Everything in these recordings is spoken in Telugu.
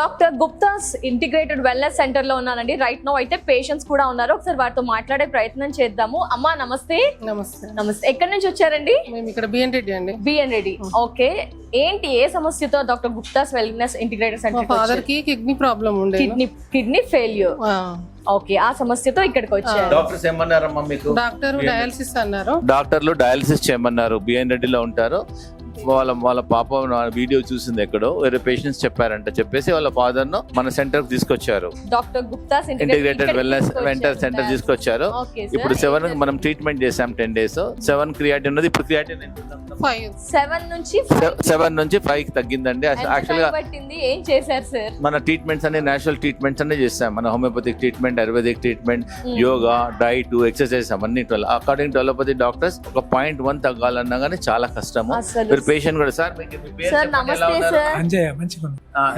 Doctor Gupta's integrated wellness centre లో ఉన్నానండి. రైట్ నో అయితే పేషెంట్స్ కూడా ఉన్నారు. ఒకసారి వారితో మాట్లాడే ప్రయత్నం చేద్దాము. అమ్మా నమస్తే. నమస్తే. నమస్తే. ఎక్కడి నుంచి వచ్చారండి? మేము ఇక్కడ బిఎన్ రెడ్డి అండి. బిఎన్ రెడ్డి. ఓకే, ఏంటి ఏ సమస్యతో doctor Gupta's wellness integrated centre? Father కి కిడ్నీ ప్రాబ్లం ఉండే, కిడ్నీ ఫెయిల్యూర్. ఓకే, ఆ సమస్యతో ఇక్కడికి వచ్చారు. డాక్టర్స్ ఏమన్నారమ్మా మీకు? డాక్టర్ డయాలసిస్ అన్నారు. డాక్టర్లు డయాలసిస్ చేయమన్నారు. బిఎన్ రెడ్డిలో ఉంటారు. వాళ్ళ పాప వీడియో చూసింది ఎక్కడో, వేరే పేషెంట్స్ చెప్పారంట. చెప్పేసి వాళ్ళ ఫాదర్ ను మన సెంటర్ తీసుకొచ్చారు. Doctor Gupta's integrated wellness centre తీసుకొచ్చారు. ఇప్పుడు 7 మనం ట్రీట్మెంట్ చేసాం 10 days. 7 క్రియాటిన్ ఉన్నది. ఇప్పుడు క్రియాటిన్ 7 నుంచి 5 తగ్గిందండి. యాక్చువల్ గా ఏం చేశారు సార్? మన ట్రీట్మెంట్స్ అన్ని నేచురల్ ట్రీట్మెంట్స్ అన్ని చేస్తాం. మన homeopathic treatment, ayurvedic treatment, yoga, diet, exercise అవన్నీ అకార్డింగ్ టు అలోపతి డాక్టర్స్. ఒక 0.1 తగ్గాలన్నా గానీ చాలా కష్టము. పేషెంట్ కూడా సార్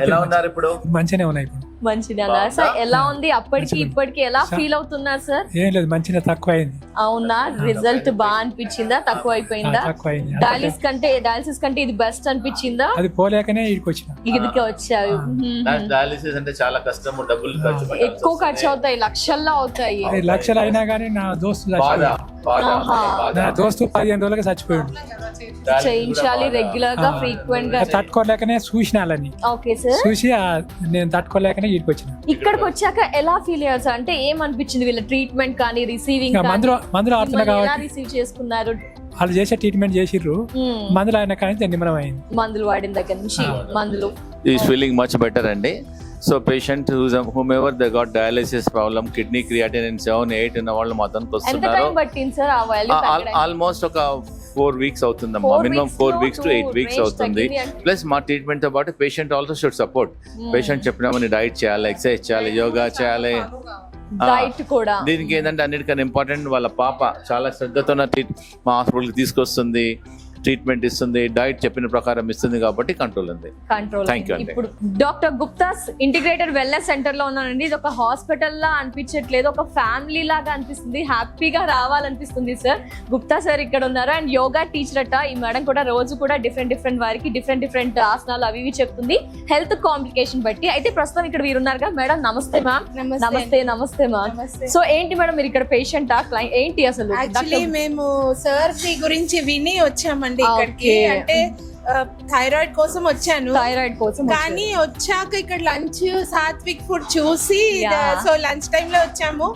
ఎలా ఉన్నారు? ఇప్పుడు మంచిగానే ఉన్నాయి. ఇప్పుడు మంచిగా సార్. ఎలా ఉంది అప్పటికి ఇప్పటికి? ఎలా ఫీల్ అవుతున్నారు సార్? ఏం లేదు, మంచిగా తక్కువ అయింది. అవునా? రిజల్ట్ బాగా అనిపించిందా? తక్కువ అయిపోయిందా? డయాలిసిస్ కంటే ఇది బెస్ట్ అనిపించిందా? అది పోలేకనే ఇదికి వచ్చారు. డయాలిసిస్ అంటే చాలా కష్టం, డబ్బులు ఎక్కువ ఖర్చు అవుతాయి, లక్షల్లో అవుతాయి. లక్షలు అయినా కానీ నా దోస్తు 15 రోజులుగా చచ్చిపోయాడు. చేయించాలి రెగ్యులర్ గా, ఫ్రీక్వెంట్ గా. తట్టుకోలేకనే చూసిన వాళ్ళని. Okay sir. చూసి నేను తట్టుకోలేకనే ఇక్కడికి వచ్చిన. ఇక్కడికి వచ్చాక ఎలా ఫీల్ అయ్యారు సార్? అంటే ఏమనిపించింది వీళ్ళ ట్రీట్మెంట్ కానీ, రిసీవింగ్ మందులు ఆడుతున్నా ఎలా రిసీవ్ చేసుకున్నారు? వాళ్ళు చేసే ట్రీట్మెంట్ చేసిర్రు. మందులు అయినా కానీ నిమ్మలం అయింది. మందులు వాడిన దగ్గర నుంచి మందులు. ఈస్ ఫీలింగ్ మచ్ బెటర్ అండి. So patient whomever they got dialysis problem, kidney creatinine 7, 8 ఉన్న వాళ్ళు మా తనకు వస్తున్నారు. ఆల్మోస్ట్ ఒక 4 weeks అవుతుందమ్మా. మినిమం 4 weeks to 8 weeks అవుతుంది. ప్లస్ మా ట్రీట్మెంట్ తో పాటు patient also should support. Patient చెప్పినామని డైట్ చేయాలి, ఎక్సర్సైజ్ చేయాలి, యోగా చేయాలి. దీనికి ఏంటంటే అన్నిటికన్నా ఇంపార్టెంట్ వాళ్ళ పాప చాలా శ్రద్ధతో మా హాస్పిటల్కి తీసుకొస్తుంది, ట్రీట్మెంట్ ఇస్తుంది, డైట్ చెప్పిన ప్రకారం ఇస్తుంది కాబట్టి కంట్రోల్ ఉంది. థ్యాంక్ యూ అండి. ఇప్పుడు doctor Gupta's integrated wellness centre లో ఉన్నానండి. ఇది ఒక హాస్పిటల్ లా అనిపించట్లేదు, ఒక ఫ్యామిలీ లాగా అనిపిస్తుంది. హ్యాపీగా రావాలనిపిస్తుంది సార్. గుప్తా సార్ ఇక్కడ ఉన్నారు అండ్ యోగా టీచర్ అట. ఈ మేడం కూడా రోజు కూడా డిఫరెంట్ వారికి డిఫరెంట్ ఆసనాలు అవి ఇవి చెప్తుంది, హెల్త్ కాంప్లికేషన్ బట్టి. అయితే ప్రస్తుతం ఇక్కడ వీరు ఉన్నారు కదా మేడం. నమస్తే మ్యామ్. నమస్తే మ్యామ్. సో ఏంటి మేడం మీరు ఇక్కడ పేషెంటా, ఏంటి అసలు? మేము సార్ గురించి విని వచ్చామండి ఇక్కడికి. అంటే థైరాయిడ్ కోసం వచ్చాను. కానీ వచ్చాక ఇక్కడ లంచ్ సాత్విక్ ఫుడ్ చూసి, సో లంచ్ టైమ్ లో వచ్చాము,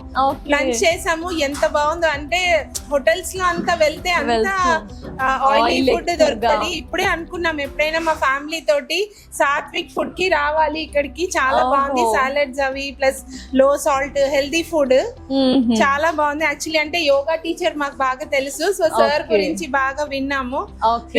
లంచ్ చేసాము. ఎంత బాగుందో అంటే హోటల్స్ లో అంతా వెళ్తే అంతా ఆయిలీ ఫుడ్ దొరుకుతుంది. ఇప్పుడే అనుకున్నాం ఎప్పుడైనా మా ఫ్యామిలీ తోటి సాత్విక్ ఫుడ్ కి రావాలి ఇక్కడికి. చాలా బాగుంది. సాలడ్స్ అవి ప్లస్ లో సాల్ట్ హెల్దీ ఫుడ్ చాలా బాగుంది. యాక్చువల్లీ అంటే యోగా టీచర్ మాకు బాగా తెలుసు. సో సార్ గురించి బాగా విన్నాము.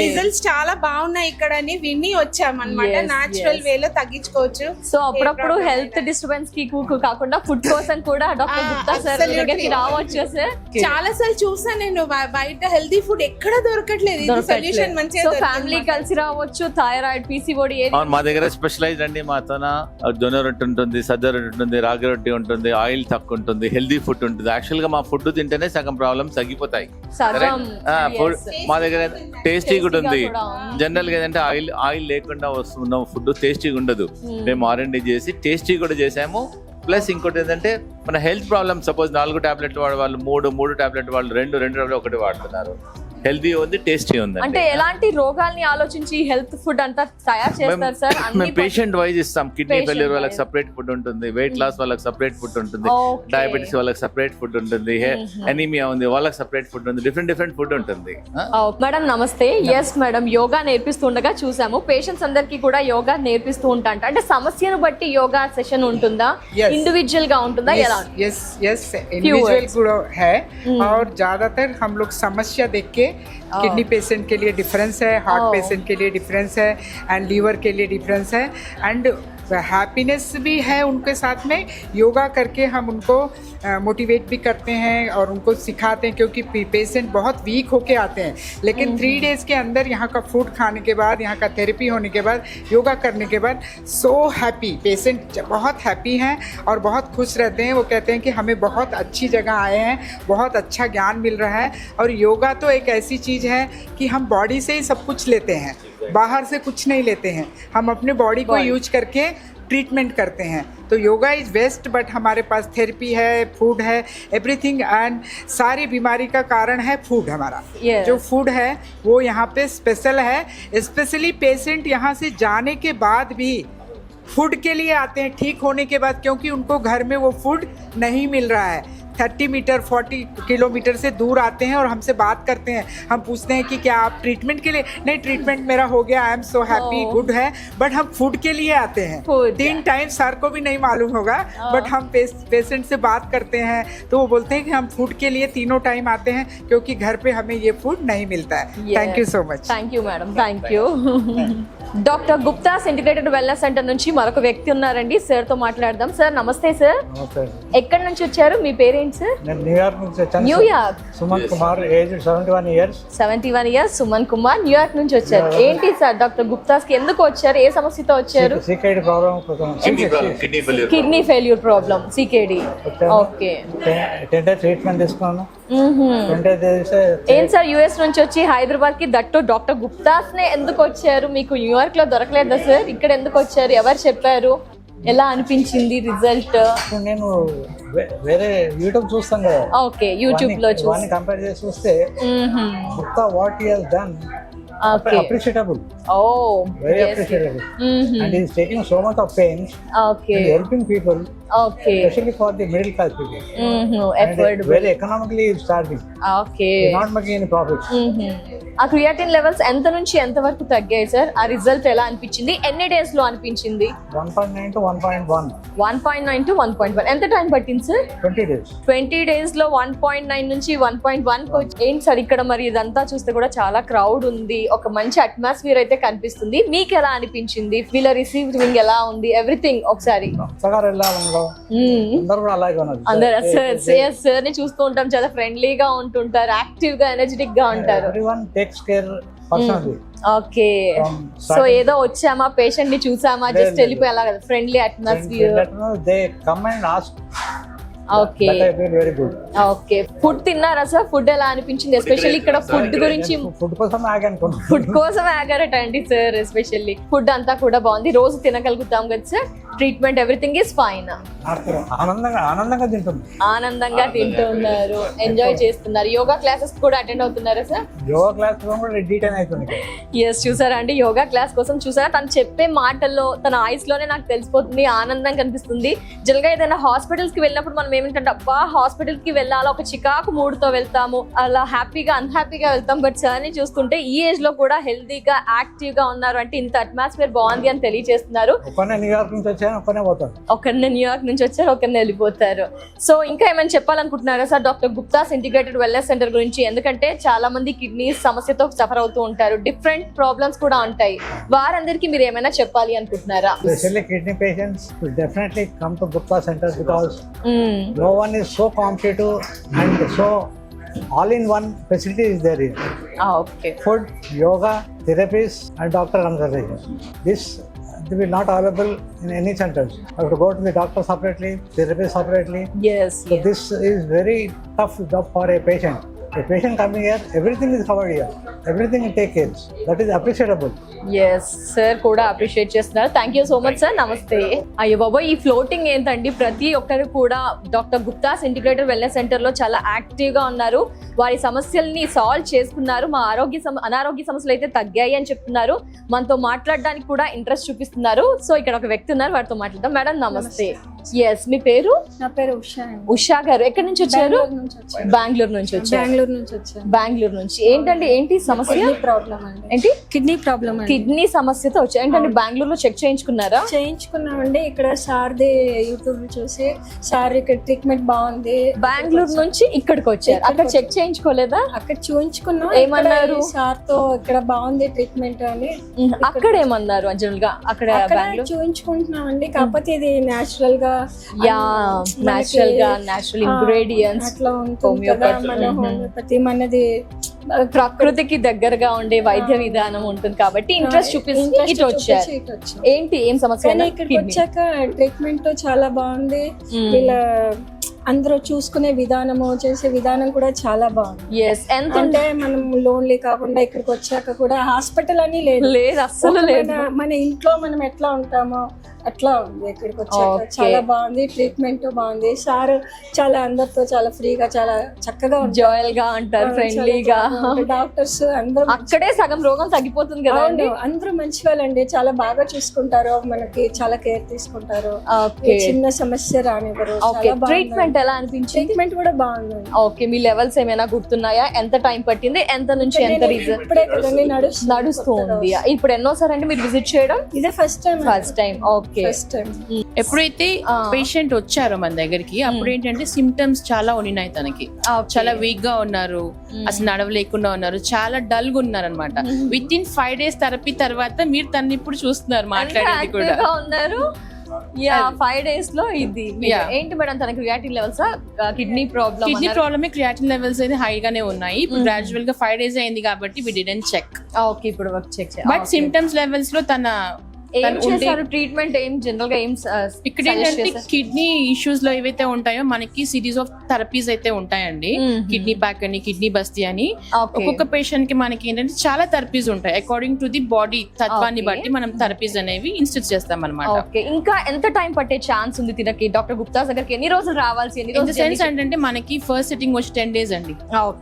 రిజల్ట్స్ చాలా బాగున్నాయి ఇక్కడ అని విని వచ్చామన్నమాట. నాచురల్ వేలో తగ్గించుకోవచ్చు. సో అప్పుడప్పుడు హెల్త్ డిస్టర్బెన్స్ కి కాకుండా ఫుడ్ కోసం కూడా డాక్టర్ గుప్తా సార్ దగ్గరికి రావచ్చు సార్. చాలా సార్లు చూసాను నేను, బయట హెల్తీ ఫుడ్ ఎక్కడ దొరకట్లేదు. ఇది సొల్యూషన్ మంచిగా. ఫ్యామిలీ కలిసి రావచ్చు. థైరాయిడ్, పీసీఓడి మా దగ్గర స్పెషలైజ్ అండి. మా తన జొన్న రొట్టె ఉంటుంది, సజ్జ రొట్టె ఉంటుంది, రాగి రొట్టె ఉంటుంది, ఆయిల్ తక్కువ ఉంటుంది, హెల్దీ ఫుడ్ ఉంటుంది. యాక్చువల్ గా మా ఫుడ్ తింటేనే సగం ప్రాబ్లమ్స్ తగ్గిపోతాయి. మా దగ్గర టేస్టీ కూడా ఉంది. జనరల్ గా ఏంటంటే ఆయిల్ లేకుండా వస్తున్న ఫుడ్ టేస్టీగా ఉండదు. మేము R&D చేసి టేస్టీ కూడా చేసాము. ప్లస్ ఇంకోటి ఏంటంటే మన హెల్త్ ప్రాబ్లమ్, సపోజ్ 4 టాబ్లెట్ వాడే వాళ్ళు 3 టాబ్లెట్ వాళ్ళు 2 టాబ్లెట్ 1 వాడుతున్నారు. హెల్దీ ఉంది, టేస్టీ ఉంది. అంటే ఎలాంటి రోగాల్ని ఆలోచించి హెల్త్ ఫుడ్ అంతా తయారు చేస్తారు సార్? మేము పేషెంట్ వైజ్ ఇస్తాం. కిడ్నీ ఫెయిల్యూర్ వాళ్ళకి సపరేట్ ఫుడ్ ఉంటుంది, వెయిట్ లాస్ వాళ్ళకి సపరేట్ ఫుడ్ ఉంటుంది, డయాబెటీస్ వాళ్ళకి సపరేట్ ఫుడ్ ఉంటుంది, ఎనీమియా ఉంది వాళ్ళకి సపరేట్ ఫుడ్ ఉంది, డిఫరెంట్ ఫుడ్ ఉంటుంది. మేడం నమస్తే. ఎస్ మేడం, యోగా నేర్పిస్తుండగా చూసాము. పేషెంట్స్ అందరికి కూడా యోగా నేర్పిస్తూ ఉంటా. అంటే సమస్యను బట్టి యోగా సెషన్ ఉంటుందా, ఇండివిजुअल గా ఉంటుందా, ఎలా? यस इंडिविजुअल కూడా है और ज्यादातर हम लोग समस्या देख के किडनी पेशेंट के लिए डिफरेंस है, हार्ट पेशेंट के लिए डिफरेंस है एंड लीवर के लिए डिफरेंस है एंड हैप्पीनेस भी है उनके साथ में. योगा करके हम उनको मोटिवेट भी करते हैं और उनको सिखाते हैं, क्योंकि पेशेंट बहुत वीक होके आते हैं. लेकिन 3 days के अंदर यहाँ का फूड खाने के बाद, यहाँ का थेरेपी होने के बाद, योगा करने के बाद सो हैप्पी. पेशेंट बहुत हैप्पी हैं और बहुत खुश रहते हैं. वो कहते हैं कि हमें बहुत अच्छी जगह आए हैं, बहुत अच्छा ज्ञान मिल रहा है. और योगा तो एक ऐसी चीज़ है कि हम बॉडी से ही सब कुछ लेते हैं, बाहर से कुछ नहीं लेते हैं. हम अपने बॉडी को यूज करके ट्रीटमेंट करते हैं. तो योगा इज़ बेस्ट, बट हमारे पास थेरेपी है, फूड है, एवरीथिंग, एंड सारी बीमारी का कारण है फूड हमारा. Yes. जो फूड है वो यहाँ पे स्पेशल है. स्पेशली पेशेंट यहाँ से जाने के बाद भी फूड के लिए आते हैं ठीक होने के बाद, क्योंकि उनको घर में वो फूड नहीं मिल रहा है. 30 मीटर 40 किलोमीटर से दूर आते हैं और हमसे बात करते हैं. हम पूछते हैं कि क्या आप ट्रीटमेंट के लिए, नहीं ट्रीटमेंट मेरा हो गया, I am so happy, Oh. Good है, बट हम फूड के लिए आते हैं. Food. 3 टाइम सर को भी नहीं मालूम होगा, बट हम पेशेंट से बात करते हैं तो वो बोलते हैं कि हम फूड के लिए तीनों टाइम आते हैं, क्योंकि घर पे हमें ये फूड नहीं मिलता है. Thank you so much. Thank you madam, thank you. Doctor Gupta's integrated wellness centre నుంచి మరొక వ్యక్తి ఉన్నారండి, సార్ తో మాట్లాడదాం. సార్ నమస్తే సార్, ఎక్కడి నుంచి వచ్చారు, మీ పేరేంటి సార్? నేను న్యూయార్క్ నుంచి వచ్చాను. New York. Suman Kumar, age 71 years. 71 years, Suman Kumar, New York నుంచి వచ్చారు. ఏంటి సార్ డాక్టర్ గుప్తాస్ కి ఎందుకు వచ్చారు, ఏ సమస్యతో వచ్చారు? సీకేడి ప్రాబ్లం కోసం kidney failure problem, CKD. Okay. 10 days treatment తీసుకున్నాను. 10 డేస్ ఏం సార్ యుఎస్ నుంచి వచ్చి హైదరాబాద్ కి దట్టు డాక్టర్ గుప్తాస్ నే ఎందుకు వచ్చారు? మీకు న్యూయార్క్ లో దొరకలేదా సార్? ఇక్కడ ఎందుకు వచ్చారు, ఎవరు చెప్పారు, ఎలా అనిపించింది రిజల్ట్? నేను వేరే యూట్యూబ్ చూస్తాను కదా, ఓకే, యూట్యూబ్ లో చూసి కంపేర్ చేసి చూస్తే Gupta what he has done okay. Appreciable, oh very appreciable, and he is taking so much of pain okay and helping people, okay. especially for the middle class people. Effort. Very economically starting, okay. not making any profits. ఆ క్రియాటిన్ లెవెల్స్ ఎంత నుంచి ఎంత వరకు తగ్గాయి సార్? ఆ రిజల్ట్ ఎలా అనిపించింది, ఎన్ని డేస్ లో అనిపించింది? 1.9 to 1.1. 1.9 to 1.1. ఎంత టైం పట్టింది సార్? 20 days. 20 డేస్ లో 1.9 నుంచి 1.1 ఏంటి సార్? ఇక్కడ మరి ఇదంతా చూస్తే కూడా చాలా క్రౌడ్ ఉంది, ఒక మంచి అట్మాస్ఫియర్ అయితే కనిపిస్తుంది. మీకు ఎలా అనిపించింది? వీళ్ళ రిసీవింగ్ ఎలా ఉంది, ఎవ్రీథింగ్ ఒకసారి కొత్తగా వెళ్ళాలంలో అందరూ కూడా అలాగే ఉన్నారు. అందరు సార్ ని చూస్తూ ఉంటాం, చాలా ఫ్రెండ్లీగా ఉంటుంటారు, యాక్టివ్ గా ఎనర్జెటిక్ గా ఉంటారు. Everyone takes care personally. Okay. So ఏదో వచ్చామా, పేషెంట్ ని చూసామా, జస్ట్ వెళ్ళిపోయేలా కదా, friendly atmosphere. They come and ask. Okay. That I feel very good. Okay. Food తిన్నారా సార్? ఫుడ్ ఎలా అనిపించింది? ఎస్పెషల్లీ ఇక్కడ ఫుడ్ గురించి, ఫుడ్ కోసం ఆగనుకున్నాను. ఫుడ్ కోసం ఆగారట అండి సార్. ఎస్పెషల్లీ ఫుడ్ అంతా కూడా బాగుంది, రోజు తినగలుగుతాం కదా sir? Treatment everything is fine. ఆనందంగా తింటుంది. ఆనందంగా తింటున్నారు, ఎంజాయ్ చేస్తున్నారు. యోగా క్లాసెస్ కూడా అటెండ్ అవుతున్నారా సార్? యోగా క్లాస్ కూడా డీటెయిల్ అవుతుంది. ఎస్, చూసారా అండి, యోగా క్లాస్ కోసం చూసారా? తను చెప్పే మాటల్లో, తన ఐస్ లోనే నాకు తెలిసిపోతుంది, ఆనందం కనిపిస్తుంది. జనరల్ గా ఏదైనా హాస్పిటల్స్ కి వెళ్ళినప్పుడు మనం ఏమిటంటే, అబ్బా హాస్పిటల్ కి వెళ్ళాలా, ఒక చికాకు మూడుతో వెళ్తాము, అలా హ్యాపీగా అన్హ్యాపీగా వెళ్తాం. బట్ సార్ ని చూస్తుంటే ఈ ఏజ్ లో కూడా హెల్తీగా యాక్టివ్ గా ఉన్నారు అంటే ఇంత అట్మాస్ఫియర్ బాగుంది అని తెలియజేస్తున్నారు. న్యూయార్క్ నుంచి వచ్చాను, ఒక్కనే పోతాను. ఒకరిని న్యూయార్క్ నుంచి వచ్చారు, ఒకరిని వెళ్ళిపోతారు. సో ఇంకా ఏమైనా చెప్పాలనుకుంటున్నారా sir doctor Gupta's integrated wellness centre గురించి? ఎందుకంటే చాలా మంది కిడ్నీ సమస్యతో సఫర్ అవుతూ ఉంటారు, డిఫరెంట్ ప్రాబ్లమ్స్ కూడా ఉంటాయి. వారందరికీ మీరు ఏమైనా చెప్పాలి అనుకుంటున్నారా? Especially kidney patients will definitely come to Gupta Center because no one is so competitive and so all-in-one facility is there here. Okay. Food, yoga, therapies, and doctor consultation. This will not available in any centers. I have to go to the doctor separately, therapist separately. Yes. So this is very tough job for a patient. A patient coming here, everything is covered here. Everything will take care. That is appreciable. Yes sir కూడా అప్రిషియేట్ చేస్తున్నారు. Thank you so much sir. నమస్తే. అయ్యో బాబా, ఈ ఫ్లోటింగ్ ఏంటండి? ప్రతి ఒక్కరు కూడా doctor Gupta's integrated wellness centre లో చాలా యాక్టివ్ గా ఉన్నారు, వారి సమస్యల్ని సాల్వ్ చేసుకున్నారు. మా అనారోగ్య సమస్యలు అయితే తగ్గాయి అని చెప్తున్నారు. మనతో మాట్లాడడానికి కూడా ఇంట్రెస్ట్ చూపిస్తున్నారు. సో ఇక్కడ ఒక వ్యక్తి ఉన్నారు, వారితో మాట్లాడదాం. మేడం నమస్తే. ఎస్, మీ పేరు? నా పేరు ఉషా అండి. ఉషా గారు ఎక్కడి నుంచి వచ్చారు? బెంగళూరు నుంచి వచ్చారు. బెంగళూరు నుంచి. ఏంటి సమస్య? కిడ్నీ ప్రాబ్లం అండి. ఏంటి? కిడ్నీ ప్రాబ్లం అండి. కిడ్నీ సమస్యతో వచ్చారు. ఏంటంటే బెంగళూరులో చెక్ చేయించుకున్నారా? చేయించుకున్నామండి. ఇక్కడ సార్ది యూట్యూబ్ చూసి, సార్ ఇక్కడ ట్రీట్మెంట్ బాగుంది. బెంగళూరు నుంచి ఇక్కడికి వచ్చారు, అక్కడ చెక్ చేయించుకోలేదా? అక్కడ చూయించుకున్నాం. ఏమన్నారు? సార్ తో ఇక్కడ బాగుంది ట్రీట్మెంట్ అని. అక్కడ ఏమన్నారు? జనరల్ గా అక్కడ బెంగళూరు చూయించుకుంటున్నామండి. కాకపోతే ఇది నేచురల్ గా, నేచురల్ ఇంగ్రీడియంట్స్ అట్లా ఉంటుంది కదా. మన హోమియోపతి మనది ప్రకృతికి దగ్గరగా ఉండే వైద్య విధానం ఉంటుంది కాబట్టి ఇంట్రెస్ట్ చూపిస్తూ ఇటు వచ్చారు. ఏంటి, ఏం సమస్య? ఇక్కడికి వచ్చాక ట్రీట్మెంట్ చాలా బాగుంది. వీళ్ళ అందరూ చూసుకునే విధానము, చేసే విధానం కూడా చాలా బాగుంది. ఎంత అంటే మనం లోన్లీ కాకుండా ఇక్కడికి వచ్చాక కూడా హాస్పిటల్ అని లేదు, అస్సలు లేదు. మన ఇంట్లో మనం ఎట్లా ఉంటామో అట్లా ఉంది ఇక్కడికి వచ్చాక. Okay. చాలా బాగుంది, ట్రీట్మెంట్ బాగుంది. సార్ చాలా అందరితో చాలా ఫ్రీగా చాలా చక్కగా జాయల్ గా అంటారు, ఫ్రెండ్లీగా. డాక్టర్స్ అందరూ అక్కడే సగం రోగం తగ్గిపోతుంది కదా అండి. అవును, అందరూ మంచి వాళ్ళండి, చాలా బాగా చూసుకుంటారు, మనకి చాలా కేర్ తీసుకుంటారు. ఓకే చిన్న సమస్య రానివ్వరు. ఓకే, ట్రీట్మెంట్ ఎలా అనిపించింది? ట్రీట్మెంట్ కూడా బాగుంది. ఓకే, మీ లెవెల్స్ ఏమైనా గుర్తున్నాయా? ఎంత టైం పట్టింది, ఎంత నుంచి ఎంత రీజన్ ఇప్పుడే కదండి నడుస్తూ ఉంది? ఇప్పుడు ఎన్నోసారి అండి మీరు విజిట్ చేయడం? ఇదే first time. First time. Okay, first time. ఎప్పుడైతే పేషెంట్ వచ్చారో మన దగ్గరికి అప్పుడు ఏంటంటే సిమ్టమ్స్ చాలా ఉన్నాయి తనకి. చాలా వీక్ గా ఉన్నారు, అసలు నడవలేకుండా ఉన్నారు, చాలా డల్ గా ఉన్నారు అనమాట. విత్ ఇన్ 5 days థెరపీ తర్వాత మీరు తను ఇప్పుడు చూస్తున్నారు మాట్లాడేది కూడా. ఉన్నారు. 5 days లో ఇది ఏంటి మేడం తనకి క్రియాటిన్ లెవెల్స్, కిడ్నీ ప్రాబ్లమే, క్రియాటిన్ లెవెల్స్ అయితే హై గానే ఉన్నాయి. ఇప్పుడు గ్రాడ్యువల్ గా 5 days అయింది కాబట్టి వి డిడ్ంట్ చెక్. ఓకే, ఇప్పుడు work check. But symptoms levels లో తన ఏం చేశారు ట్రీట్మెంట్? ఏం జనరల్ గా ఏం ఇక్కడ ఏంటంటే కిడ్నీ ఇష్యూస్ లో ఏవైతే ఉంటాయో మనకి సిరీస్ ఆఫ్ థెరపీస్ అయితే ఉంటాయండి. కిడ్నీ ప్యాక్ అని, కిడ్నీ బస్తీ అని. ఒక్కొక్క పేషెంట్ కి మనకి ఏంటంటే చాలా థెరపీస్ ఉంటాయి. అకార్డింగ్ టు ది బాడీ తత్వాన్ని బట్టి మనం థెరపీస్ అనేవి ఇన్స్టిట్యూట్ చేస్తాం అనమాట. ఓకే, ఇంకా ఎంత టైం పట్టే ఛాన్స్ ఉంది తినకి? డాక్టర్ గుప్తా దగ్గరికి ఎన్ని రోజులు రావాల్సి? సెన్స్ ఏంటంటే మనకి ఫస్ట్ సిట్టింగ్ వచ్చి 10 days అండి.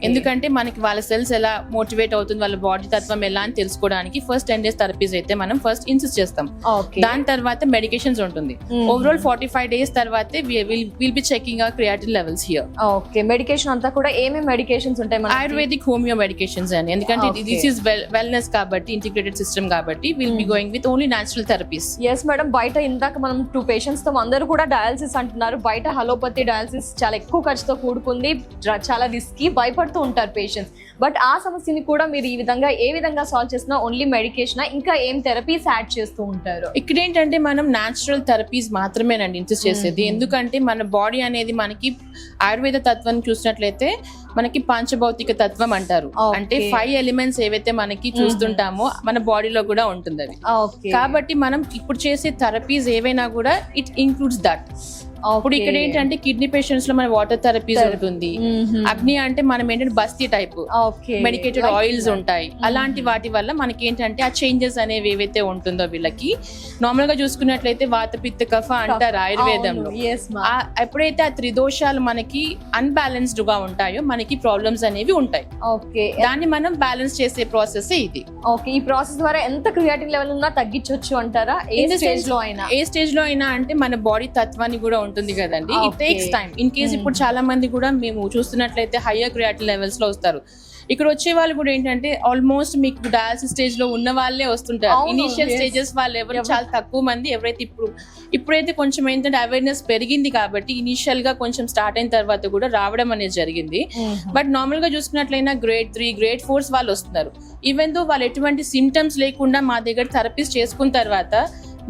ఎందుకంటే మనకి వాళ్ళ సెల్స్ ఎలా మోటివేట్ అవుతుంది, వాళ్ళ బాడీ తత్వం ఎలా అని తెలుసుకోవడానికి ఫస్ట్ 10 days థెరపీస్ అయితే మనం ఫస్ట్ ఇన్సిస్ట్ చేస్తాం. దాని తర్వాత మెడికేషన్స్ ఉంటుంది. ఓవరాల్ 45 days తర్వాత will be checking our creatinine levels here. Okay, medication అంతా కూడా ఏమేం మెడికేషన్స్ ఉంటాయి? ఆయుర్వేదిక్ హోమియో మెడికేషన్స్ అండి. ఎందుకంటే దిస్ ఇస్ వెల్నెస్ కాబట్టి, ఇంటిగ్రేటెడ్ సిస్టమ్ కాబట్టి will be going with only natural therapies. Yes madam, బయట ఇందాక మనం 2 patients తో అందరూ కూడా డయాలసిస్ అంటున్నారు. బయట హలోపతి డయాలసిస్ చాలా ఎక్కువ ఖర్చుతో కూడుకుంది, చాలా రిస్కీ, భయపడుతూ ఉంటారు పేషెంట్స్. బట్ ఆ సమస్యని కూడా మీరు ఈ విధంగా ఏ విధంగా సాల్వ్ చేసినా? ఓన్లీ మెడికేషన్, ఇంకా ఏం థెరపీస్ యాడ్ చేస్తూ ఉంటారు? ఇక్కడ ఏంటంటే మనం న్యాచురల్ థెరపీస్ మాత్రమేనండి ఇన్సిస్ట్ చేసేది. ఎందుకంటే మన బాడీ అనేది మనకి ఆయుర్వేద తత్వాన్ని చూసినట్లయితే మనకి పంచభౌతిక తత్వం అంటారు. అంటే 5 elements ఏవైతే మనకి చూస్తుంటామో మన బాడీలో కూడా ఉంటుంది అది. కాబట్టి మనం ఇప్పుడు చేసే థెరపీస్ ఏవైనా కూడా ఇట్ ఇంక్లూడ్స్ దట్. ఇప్పుడు ఇక్కడ ఏంటంటే కిడ్నీ పేషెంట్స్ లో మన వాటర్ థెరపీస్ ఉంటుంది. అగ్ని అంటే మనం ఏంటంటే బస్తీ టైప్ మెడికేటెడ్ ఆయిల్స్ ఉంటాయి. అలాంటి వాటి వల్ల మనకి ఏంటంటే ఆ చేంజెస్ అనేవి ఏవైతే ఉంటుందో వీళ్ళకి నార్మల్ గా చూసుకున్నట్లయితే వాత పిత్త కఫ అంటారు ఆయుర్వేదంలో. ఎప్పుడైతే ఆ త్రిదోషాలు మనకి అన్బ్యాలెన్స్డ్ గా ఉంటాయో మనకి ప్రాబ్లమ్స్ అనేవి ఉంటాయి. దాన్ని మనం బ్యాలెన్స్ చేసే ప్రాసెస్ ఇది. ఓకే, ఈ ప్రాసెస్ ద్వారా ఎంత క్రియాటిన్ లెవెల్ ఉన్నా తగ్గించవచ్చు అంటారా? ఏ స్టేజ్ లో అయినా అంటే మన బాడీ తత్వాన్ని కూడా ఉంటుంది కదండి. It takes time. In case ఇప్పుడు చాలా మంది కూడా మేము చూస్తున్నట్లయితే హయ్యర్ క్రియాటిన్ లెవెల్స్ లో వస్తారు. ఇక్కడ వచ్చే వాళ్ళు కూడా ఏంటంటే ఆల్మోస్ట్ మీకు డయాలసిస్ స్టేజ్ లో ఉన్న వాళ్ళే వస్తుంటారు. ఇనిషియల్ స్టేజెస్ వాళ్ళు ఎవరు చాలా తక్కువ మంది. ఎవరైతే ఇప్పుడైతే కొంచెం ఏంటంటే అవేర్నెస్ పెరిగింది కాబట్టి ఇనిషియల్ గా కొంచెం స్టార్ట్ అయిన తర్వాత కూడా రావడం అనేది జరిగింది. బట్ నార్మల్ గా చూసుకున్నట్లయినా grade 3, grade 4 వాళ్ళు వస్తున్నారు. ఈవెన్ దో వాళ్ళు ఎటువంటి సిమ్టమ్స్ లేకుండా మా దగ్గర థెరపీస్ చేసుకున్న తర్వాత